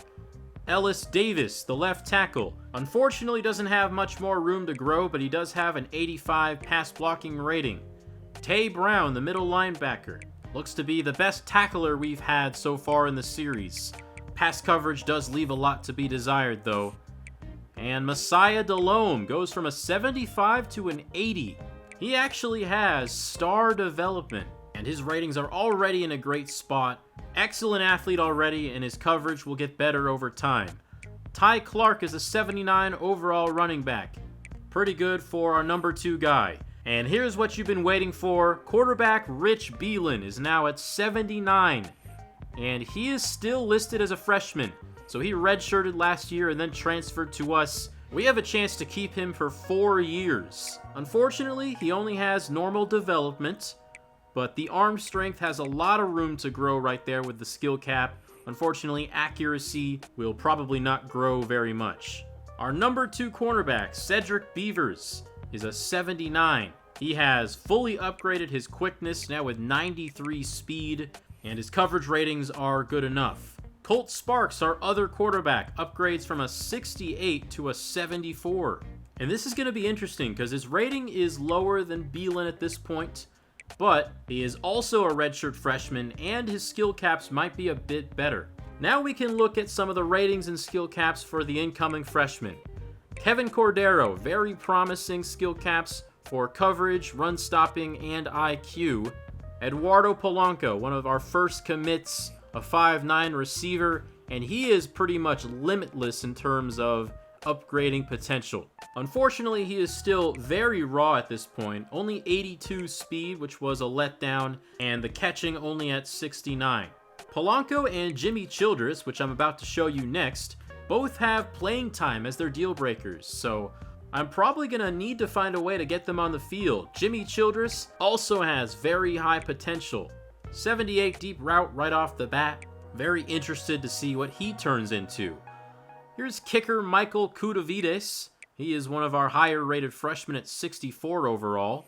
A: Ellis Davis, the left tackle. Unfortunately, doesn't have much more room to grow, but he does have an 85 pass blocking rating. Tay Brown, the middle linebacker. Looks to be the best tackler we've had so far in the series. Pass coverage does leave a lot to be desired, though. And Messiah Delhomme goes from a 75 to an 80. He actually has star development, and his ratings are already in a great spot. Excellent athlete already, and his coverage will get better over time. Ty Clark is a 79 overall running back. Pretty good for our number 2 guy. And here's what you've been waiting for. Quarterback Rich Beelan is now at 79. And he is still listed as a freshman. So he redshirted last year and then transferred to us. We have a chance to keep him for 4 years. Unfortunately, he only has normal development, but the arm strength has a lot of room to grow right there with the skill cap. Unfortunately, accuracy will probably not grow very much. Our number 2 cornerback, Cedric Beavers, is a 79. He has fully upgraded his quickness, now with 93 speed, and his coverage ratings are good enough. Colt Sparks, our other quarterback, upgrades from a 68 to a 74. And this is going to be interesting because his rating is lower than Beelan at this point, but he is also a redshirt freshman and his skill caps might be a bit better. Now we can look at some of the ratings and skill caps for the incoming freshmen. Kevin Cordero, very promising skill caps for coverage, run stopping, and IQ. Eduardo Polanco, one of our first commits, a 5'9 receiver, and he is pretty much limitless in terms of upgrading potential. Unfortunately, he is still very raw at this point, only 82 speed, which was a letdown, and the catching only at 69. Polanco and Jimmy Childress, which I'm about to show you next, both have playing time as their deal breakers, so I'm probably going to need to find a way to get them on the field. Jimmy Childress also has very high potential. 78 deep route right off the bat. Very interested to see what he turns into. Here's kicker Michael Kudavides. He is one of our higher rated freshmen at 64 overall.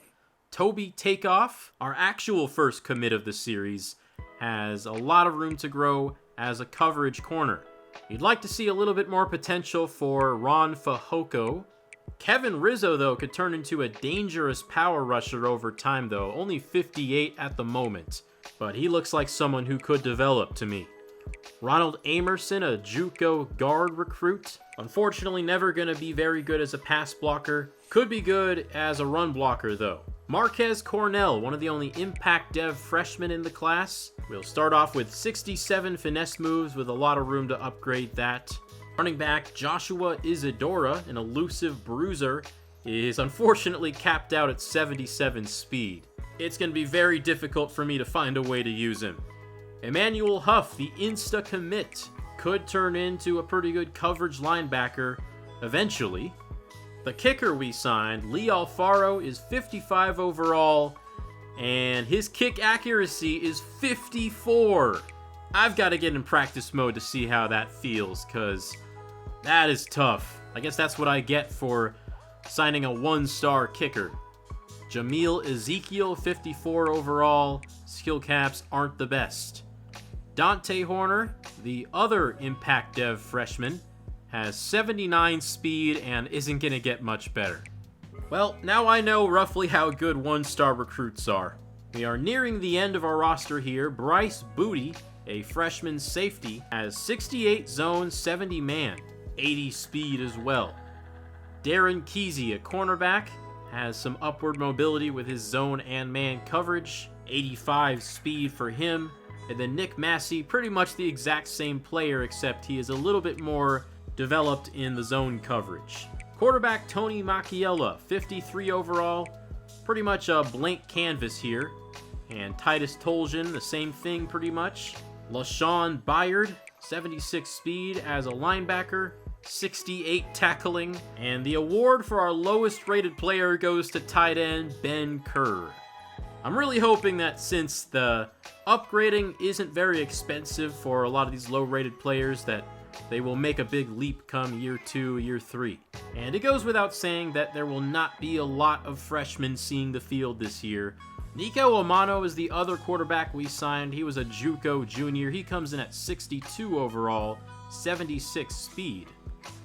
A: Toby Takeoff, our actual first commit of the series, has a lot of room to grow as a coverage corner. You'd like to see a little bit more potential for Ron Fajoko. Kevin Rizzo, though, could turn into a dangerous power rusher over time, though. Only 58 at the moment, but he looks like someone who could develop to me. Ronald Amerson, a JUCO guard recruit. Unfortunately, never going to be very good as a pass blocker. Could be good as a run blocker, though. Marquez Cornell, one of the only impact dev freshmen in the class. We'll start off with 67 finesse moves with a lot of room to upgrade that. Running back Joshua Isadora, an elusive bruiser, is unfortunately capped out at 77 speed. It's going to be very difficult for me to find a way to use him. Emmanuel Huff, the insta commit, could turn into a pretty good coverage linebacker eventually. The kicker we signed, Lee Alfaro, is 55 overall, and his kick accuracy is 54. I've got to get in practice mode to see how that feels, because that is tough. I guess that's what I get for signing a 1-star kicker. Jamil Ezekiel, 54 overall. Skill caps aren't the best. Dante Horner, the other impact dev freshman, has 79 speed and isn't going to get much better. Well, now I know roughly how good 1-star recruits are. We are nearing the end of our roster here. Bryce Booty, a freshman safety, has 68 zone, 70 man, 80 speed as well. Darren Kesey, a cornerback, has some upward mobility with his zone and man coverage, 85 speed for him. And then Nick Massey, pretty much the exact same player, except he is a little bit more developed in the zone coverage. Quarterback Tony Macchiella, 53 overall, pretty much a blank canvas here. And Titus Toljan, the same thing pretty much. LaShawn Byard, 76 speed as a linebacker, 68 tackling. And the award for our lowest rated player goes to tight end Ben Kerr. I'm really hoping that since the upgrading isn't very expensive for a lot of these low-rated players, that they will make a big leap come year 2, year 3. And it goes without saying that there will not be a lot of freshmen seeing the field this year. Nico Amano is the other quarterback we signed. He was a JUCO junior. He comes in at 62 overall. 76 speed.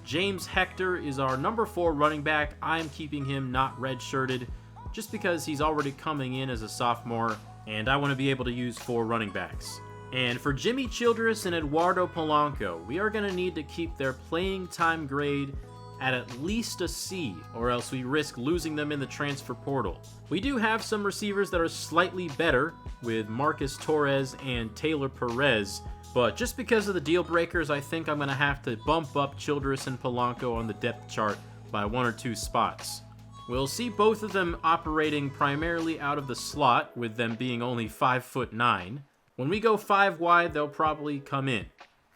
A: James Hector is our number 4 running back. I'm keeping him not redshirted just because he's already coming in as a sophomore, and I want to be able to use 4 running backs. And for Jimmy Childress and Eduardo Polanco, we are going to need to keep their playing time grade at least a C, or else we risk losing them in the transfer portal. We do have some receivers that are slightly better, with Marcus Torres and Taylor Perez, but just because of the deal breakers, I think I'm going to have to bump up Childress and Polanco on the depth chart by 1 or 2 spots. We'll see both of them operating primarily out of the slot, with them being only 5'9". When we go 5 wide, they'll probably come in.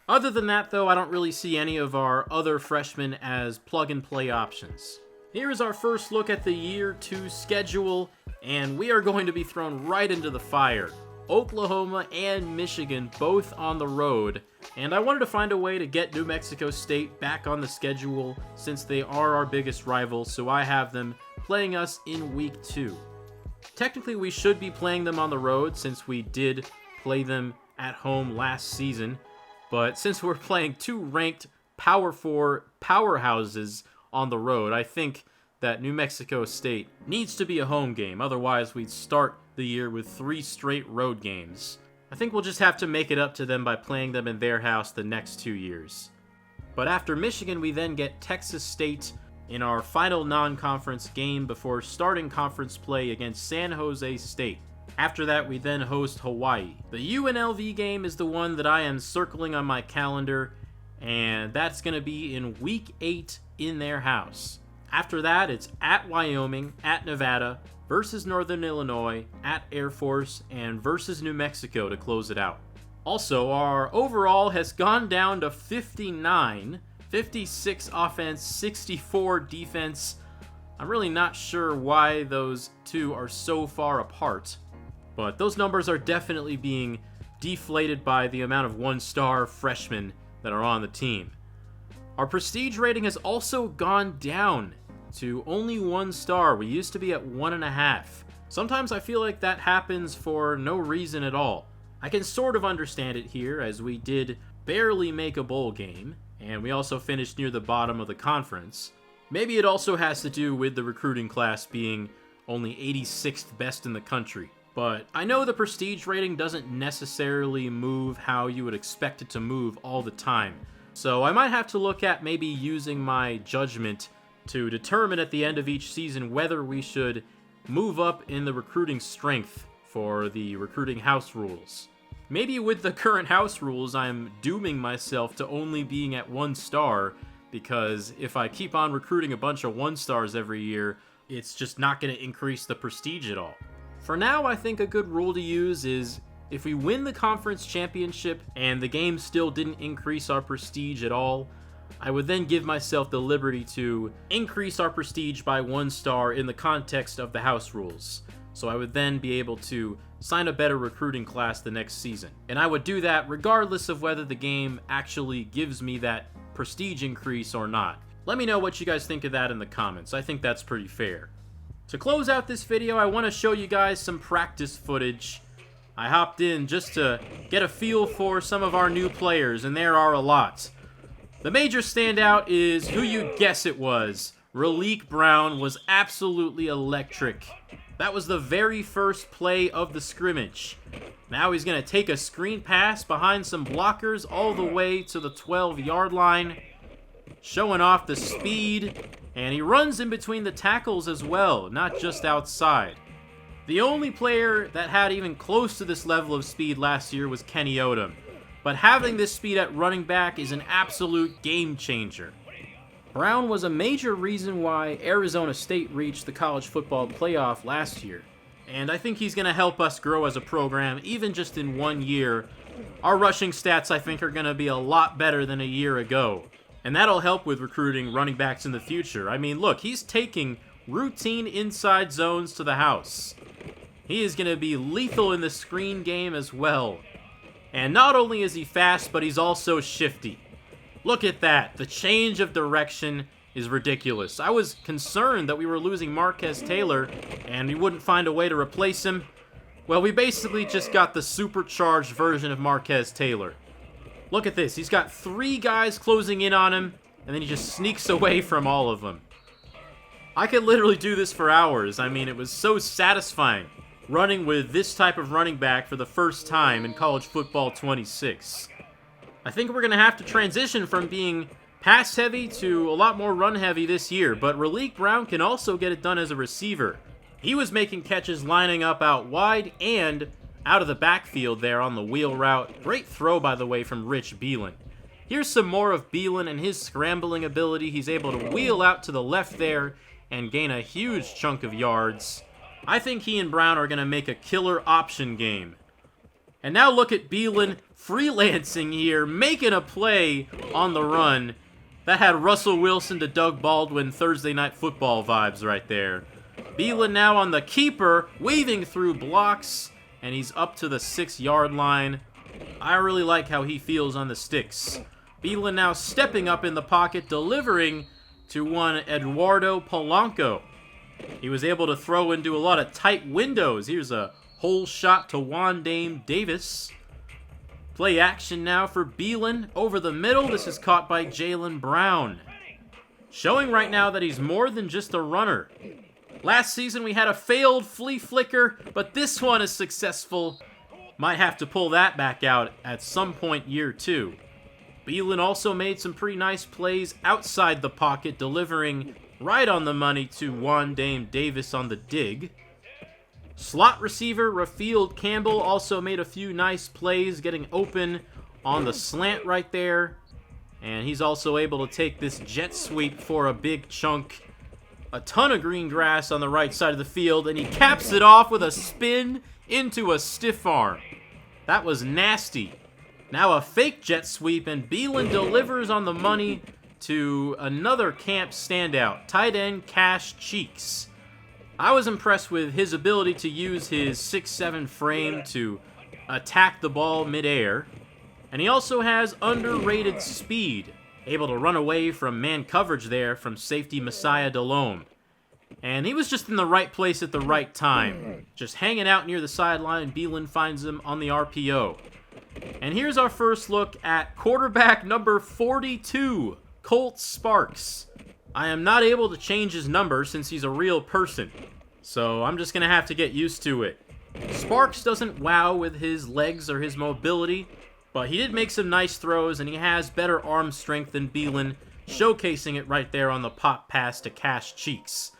A: Other than that, though, I don't really see any of our other freshmen as plug-and-play options. Here is our first look at the Year 2 schedule, and we are going to be thrown right into the fire. Oklahoma and Michigan both on the road, and I wanted to find a way to get New Mexico State back on the schedule since they are our biggest rival, so I have them playing us in Week 2. Technically, we should be playing them on the road since we did play them at home last season, but since we're playing 2 ranked Power 4 powerhouses on the road, I think that New Mexico State needs to be a home game. Otherwise, we'd start the year with 3 straight road games. I think we'll just have to make it up to them by playing them in their house the next 2 years. But after Michigan, we then get Texas State in our final non-conference game before starting conference play against San Jose State. After that, we then host Hawaii. The UNLV game is the one that I am circling on my calendar, and that's going to be in Week 8 in their house. After that, it's at Wyoming, at Nevada, versus Northern Illinois, at Air Force, and versus New Mexico to close it out. Also, our overall has gone down to 59, 56 offense, 64 defense. I'm really not sure why those two are so far apart, but those numbers are definitely being deflated by the amount of 1-star freshmen that are on the team. Our prestige rating has also gone down to only 1 star. We used to be at 1.5. Sometimes I feel like that happens for no reason at all. I can sort of understand it here, as we did barely make a bowl game, and we also finished near the bottom of the conference. Maybe it also has to do with the recruiting class being only 86th best in the country. But I know the prestige rating doesn't necessarily move how you would expect it to move all the time. So I might have to look at maybe using my judgment to determine at the end of each season whether we should move up in the recruiting strength for the recruiting house rules. Maybe with the current house rules, I'm dooming myself to only being at 1 star, because if I keep on recruiting a bunch of 1 stars every year, it's just not going to increase the prestige at all. For now, I think a good rule to use is if we win the conference championship and the game still didn't increase our prestige at all, I would then give myself the liberty to increase our prestige by 1 star in the context of the house rules. So I would then be able to sign a better recruiting class the next season. And I would do that regardless of whether the game actually gives me that prestige increase or not. Let me know what you guys think of that in the comments. I think that's pretty fair. To close out this video, I want to show you guys some practice footage. I hopped in just to get a feel for some of our new players, and there are a lot. The major standout is who you'd guess it was. Raleek Brown was absolutely electric. That was the very first play of the scrimmage. Now he's going to take a screen pass behind some blockers all the way to the 12-yard line, showing off the speed, and he runs in between the tackles as well, not just outside. The only player that had even close to this level of speed last year was Kenny Odom, but having this speed at running back is an absolute game changer. Brown was a major reason why Arizona State reached the college football playoff last year, and I think he's going to help us grow as a program even just in 1 year. Our rushing stats, I think, are going to be a lot better than a year ago, and that'll help with recruiting running backs in the future. I mean, look, he's taking routine inside zones to the house. He is going to be lethal in the screen game as well. And not only is he fast, but he's also shifty. Look at that. The change of direction is ridiculous. I was concerned that we were losing Marquez Taylor and we wouldn't find a way to replace him. Well, we basically just got the supercharged version of Marquez Taylor. Look at this. He's got 3 guys closing in on him, and then he just sneaks away from all of them. I could literally do this for hours. I mean, it was so satisfying running with this type of running back for the first time in college football 26. I think we're going to have to transition from being pass-heavy to a lot more run-heavy this year, but Raleek Brown can also get it done as a receiver. He was making catches lining up out wide and out of the backfield there on the wheel route. Great throw, by the way, from Rich Beelan. Here's some more of Beelan and his scrambling ability. He's able to wheel out to the left there and gain a huge chunk of yards. I think he and Brown are going to make a killer option game. And now look at Beelan freelancing here, making a play on the run. That had Russell Wilson to Doug Baldwin Thursday Night Football vibes right there. Beelan now on the keeper, waving through blocks, and he's up to the 6-yard line. I really like how he feels on the sticks. Beelan now stepping up in the pocket, delivering to one Eduardo Polanco. He was able to throw into a lot of tight windows. Here's a hole shot to Wandame Davis. Play action now for Beelan over the middle. This is caught by Jaylen Brown. Showing right now that he's more than just a runner. Last season we had a failed flea flicker, but this one is successful. Might have to pull that back out at some point year 2. Beelan also made some pretty nice plays outside the pocket, delivering right on the money to Wandame Davis on the dig. Slot receiver Rafield Campbell also made a few nice plays, getting open on the slant right there. And he's also able to take this jet sweep for a big chunk. A ton of green grass on the right side of the field, and he caps it off with a spin into a stiff arm. That was nasty. Now a fake jet sweep, and Beelan delivers on the money to another camp standout, tight end Cash Cheeks. I was impressed with his ability to use his 6'7" frame to attack the ball midair. And he also has underrated speed, able to run away from man coverage there from safety Messiah Delhomme. And he was just in the right place at the right time, just hanging out near the sideline, and Beelan finds him on the RPO. And here's our first look at quarterback number 42, Colt Sparks. I am not able to change his number since he's a real person, so I'm just going to have to get used to it. Sparks doesn't wow with his legs or his mobility, but he did make some nice throws, and he has better arm strength than Beelan, showcasing it right there on the pop pass to Cash Cheeks.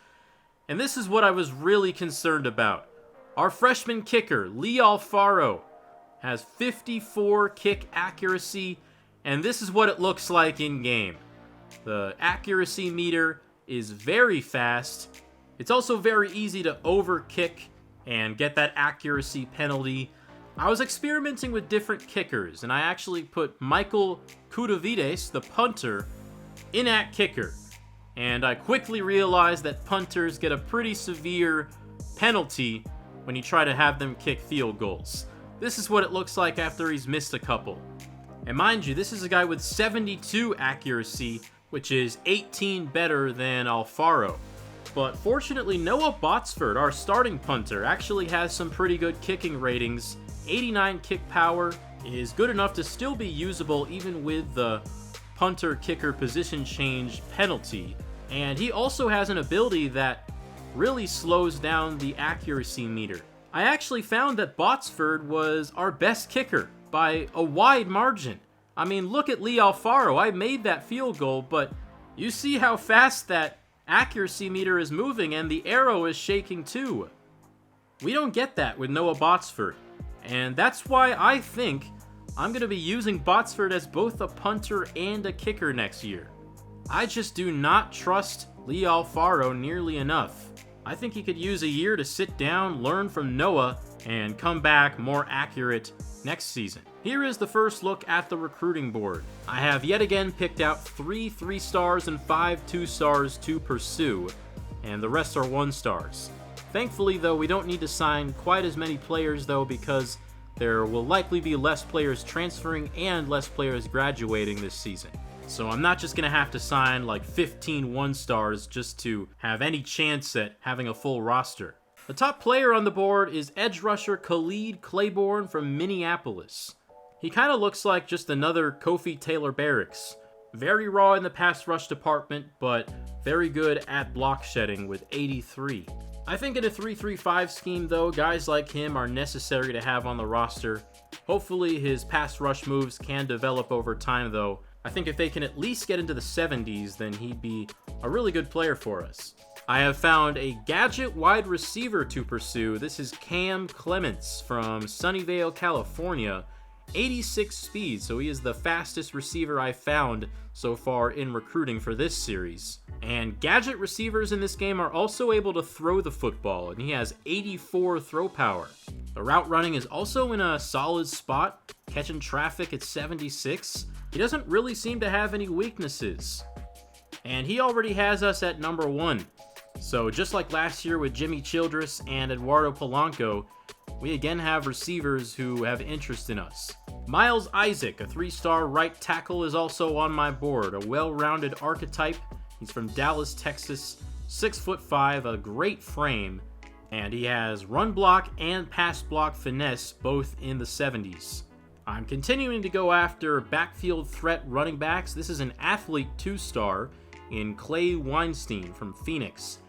A: And this is what I was really concerned about. Our freshman kicker, Lee Alfaro, has 54 kick accuracy, and this is what it looks like in game. The accuracy meter is very fast. It's also very easy to overkick and get that accuracy penalty. I was experimenting with different kickers, and I actually put Michael Kudavides, the punter, in at kicker. And I quickly realized that punters get a pretty severe penalty when you try to have them kick field goals. This is what it looks like after he's missed a couple. And mind you, this is a guy with 72 accuracy, which is 18 better than Alfaro. But fortunately, Noah Botsford, our starting punter, actually has some pretty good kicking ratings. 89 kick power is good enough to still be usable even with the punter-kicker position change penalty. And he also has an ability that really slows down the accuracy meter. I actually found that Botsford was our best kicker by a wide margin. I mean, look at Lee Alfaro. I made that field goal, but you see how fast that accuracy meter is moving, and the arrow is shaking too. We don't get that with Noah Botsford, and that's why I think I'm going to be using Botsford as both a punter and a kicker next year. I just do not trust Lee Alfaro nearly enough. I think he could use a year to sit down, learn from Noah, and come back more accurate next season. Here is the first look at the recruiting board. I have yet again picked out 3 3-stars and 5 2-stars to pursue, and the rest are 1-stars. Thankfully, though, we don't need to sign quite as many players, though, because there will likely be less players transferring and less players graduating this season. So I'm not just going to have to sign like 15 1-stars just to have any chance at having a full roster. The top player on the board is edge rusher Khalid Claiborne from Minneapolis. He kind of looks like just another Kofi Taylor Barracks. Very raw in the pass rush department, but very good at block shedding with 83. I think in a 3-3-5 scheme though, guys like him are necessary to have on the roster. Hopefully his pass rush moves can develop over time though. I think if they can at least get into the 70s, then he'd be a really good player for us. I have found a gadget wide receiver to pursue. This is Cam Clements from Sunnyvale, California. 86 speed, so he is the fastest receiver I've found so far in recruiting for this series. And gadget receivers in this game are also able to throw the football, and he has 84 throw power. The route running is also in a solid spot, catching traffic at 76. He doesn't really seem to have any weaknesses. And he already has us at number 1. So just like last year with Jimmy Childress and Eduardo Polanco, we again have receivers who have interest in us. Miles Isaac, a 3-star right tackle, is also on my board. A well-rounded archetype. He's from Dallas, Texas, 6'5", a great frame, and he has run block and pass block finesse both in the 70s. I'm continuing to go after backfield threat running backs. This is an athlete 2-star in Clay Weinstein from Phoenix.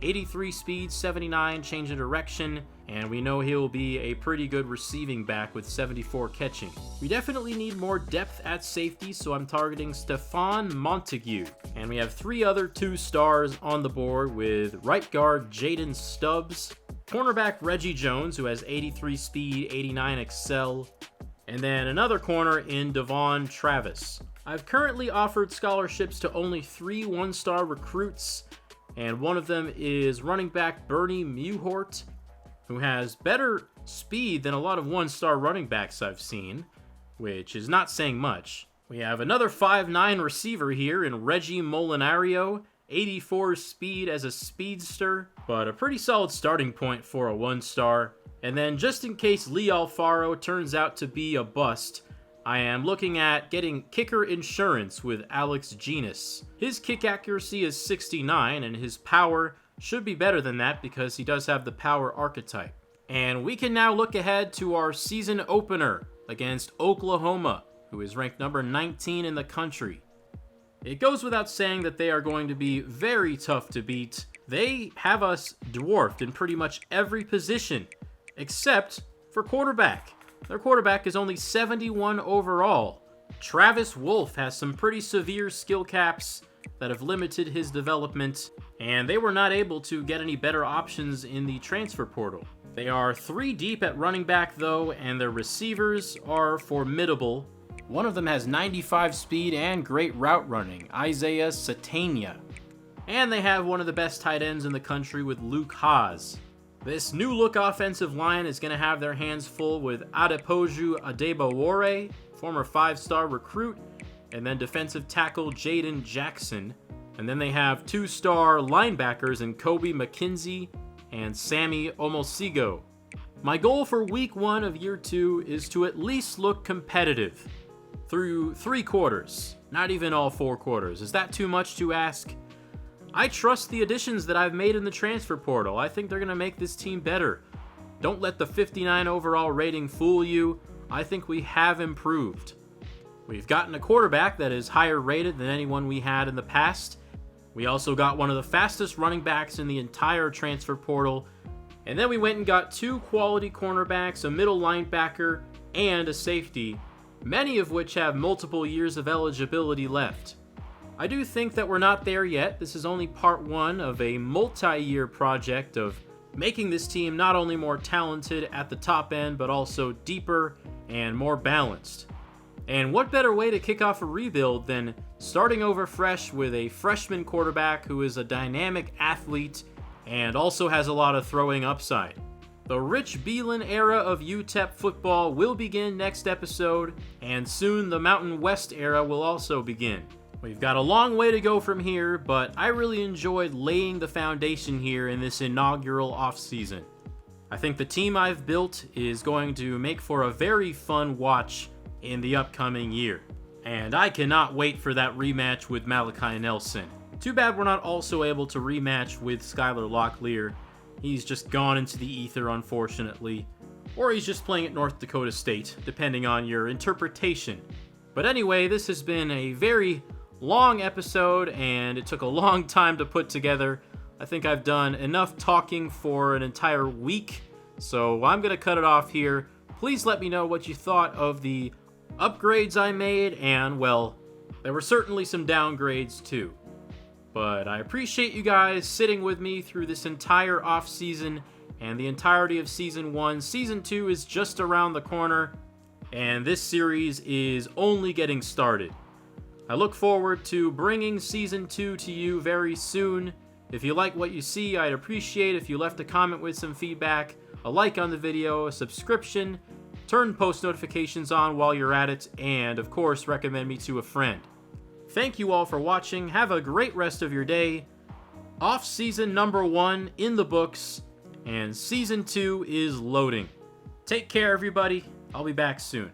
A: 83 speed, 79 change of direction, and we know he'll be a pretty good receiving back with 74 catching. We definitely need more depth at safety, so I'm targeting Stephon Montague. And we have 3 other 2-stars on the board with right guard Jaden Stubbs, cornerback Reggie Jones, who has 83 speed, 89 excel, and then another corner in Devon Travis. I've currently offered scholarships to only 3 1-star recruits, and one of them is running back Bernie Muhort, who has better speed than a lot of 1-star running backs I've seen, which is not saying much. We have another 5'9" receiver here in Reggie Molinario, 84 speed as a speedster, but a pretty solid starting point for a 1-star. And then just in case Lee Alfaro turns out to be a bust, I am looking at getting kicker insurance with Alex Genus. His kick accuracy is 69, and his power should be better than that because he does have the power archetype. And we can now look ahead to our season opener against Oklahoma, who is ranked number 19 in the country. It goes without saying that they are going to be very tough to beat. They have us dwarfed in pretty much every position, except for quarterback. Their quarterback is only 71 overall. Travis Wolf has some pretty severe skill caps that have limited his development, and they were not able to get any better options in the transfer portal. They are 3 deep at running back though, and their receivers are formidable. One of them has 95 speed and great route running, Isaiah Satania. And they have one of the best tight ends in the country with Luke Haas. This new look offensive line is going to have their hands full with Adepoju Adebawore, former 5-star recruit, and then defensive tackle Jaden Jackson. And then they have 2-star linebackers in Kobe McKenzie and Sammy Omosigo. My goal for week 1 of year 2 is to at least look competitive through 3 quarters, not even all 4 quarters. Is that too much to ask? I trust the additions that I've made in the transfer portal. I think they're going to make this team better. Don't let the 59 overall rating fool you. I think we have improved. We've gotten a quarterback that is higher rated than anyone we had in the past. We also got one of the fastest running backs in the entire transfer portal. And then we went and got 2 quality cornerbacks, a middle linebacker, and a safety, many of which have multiple years of eligibility left. I do think that we're not there yet. This is only part 1 of a multi-year project of making this team not only more talented at the top end, but also deeper and more balanced. And what better way to kick off a rebuild than starting over fresh with a freshman quarterback who is a dynamic athlete and also has a lot of throwing upside. The Rich Beelan era of UTEP football will begin next episode, and soon the Mountain West era will also begin. We've got a long way to go from here, but I really enjoyed laying the foundation here in this inaugural offseason. I think the team I've built is going to make for a very fun watch in the upcoming year. And I cannot wait for that rematch with Malachi Nelson. Too bad we're not also able to rematch with Skylar Locklear. He's just gone into the ether, unfortunately. or he's just playing at North Dakota State, depending on your interpretation. But anyway, this has been a very long episode, and it took a long time to put together. I think I've done enough talking for an entire week, so I'm going to cut it off here. Please let me know what you thought of the upgrades I made, and, well, there were certainly some downgrades too. But I appreciate you guys sitting with me through this entire off-season and the entirety of Season 1. Season 2 is just around the corner, and this series is only getting started. I look forward to bringing Season 2 to you very soon. If you like what you see, I'd appreciate if you left a comment with some feedback, a like on the video, a subscription, turn post notifications on while you're at it, and of course recommend me to a friend. Thank you all for watching. Have a great rest of your day. Off-season number 1 in the books, and Season 2 is loading. Take care, everybody. I'll be back soon.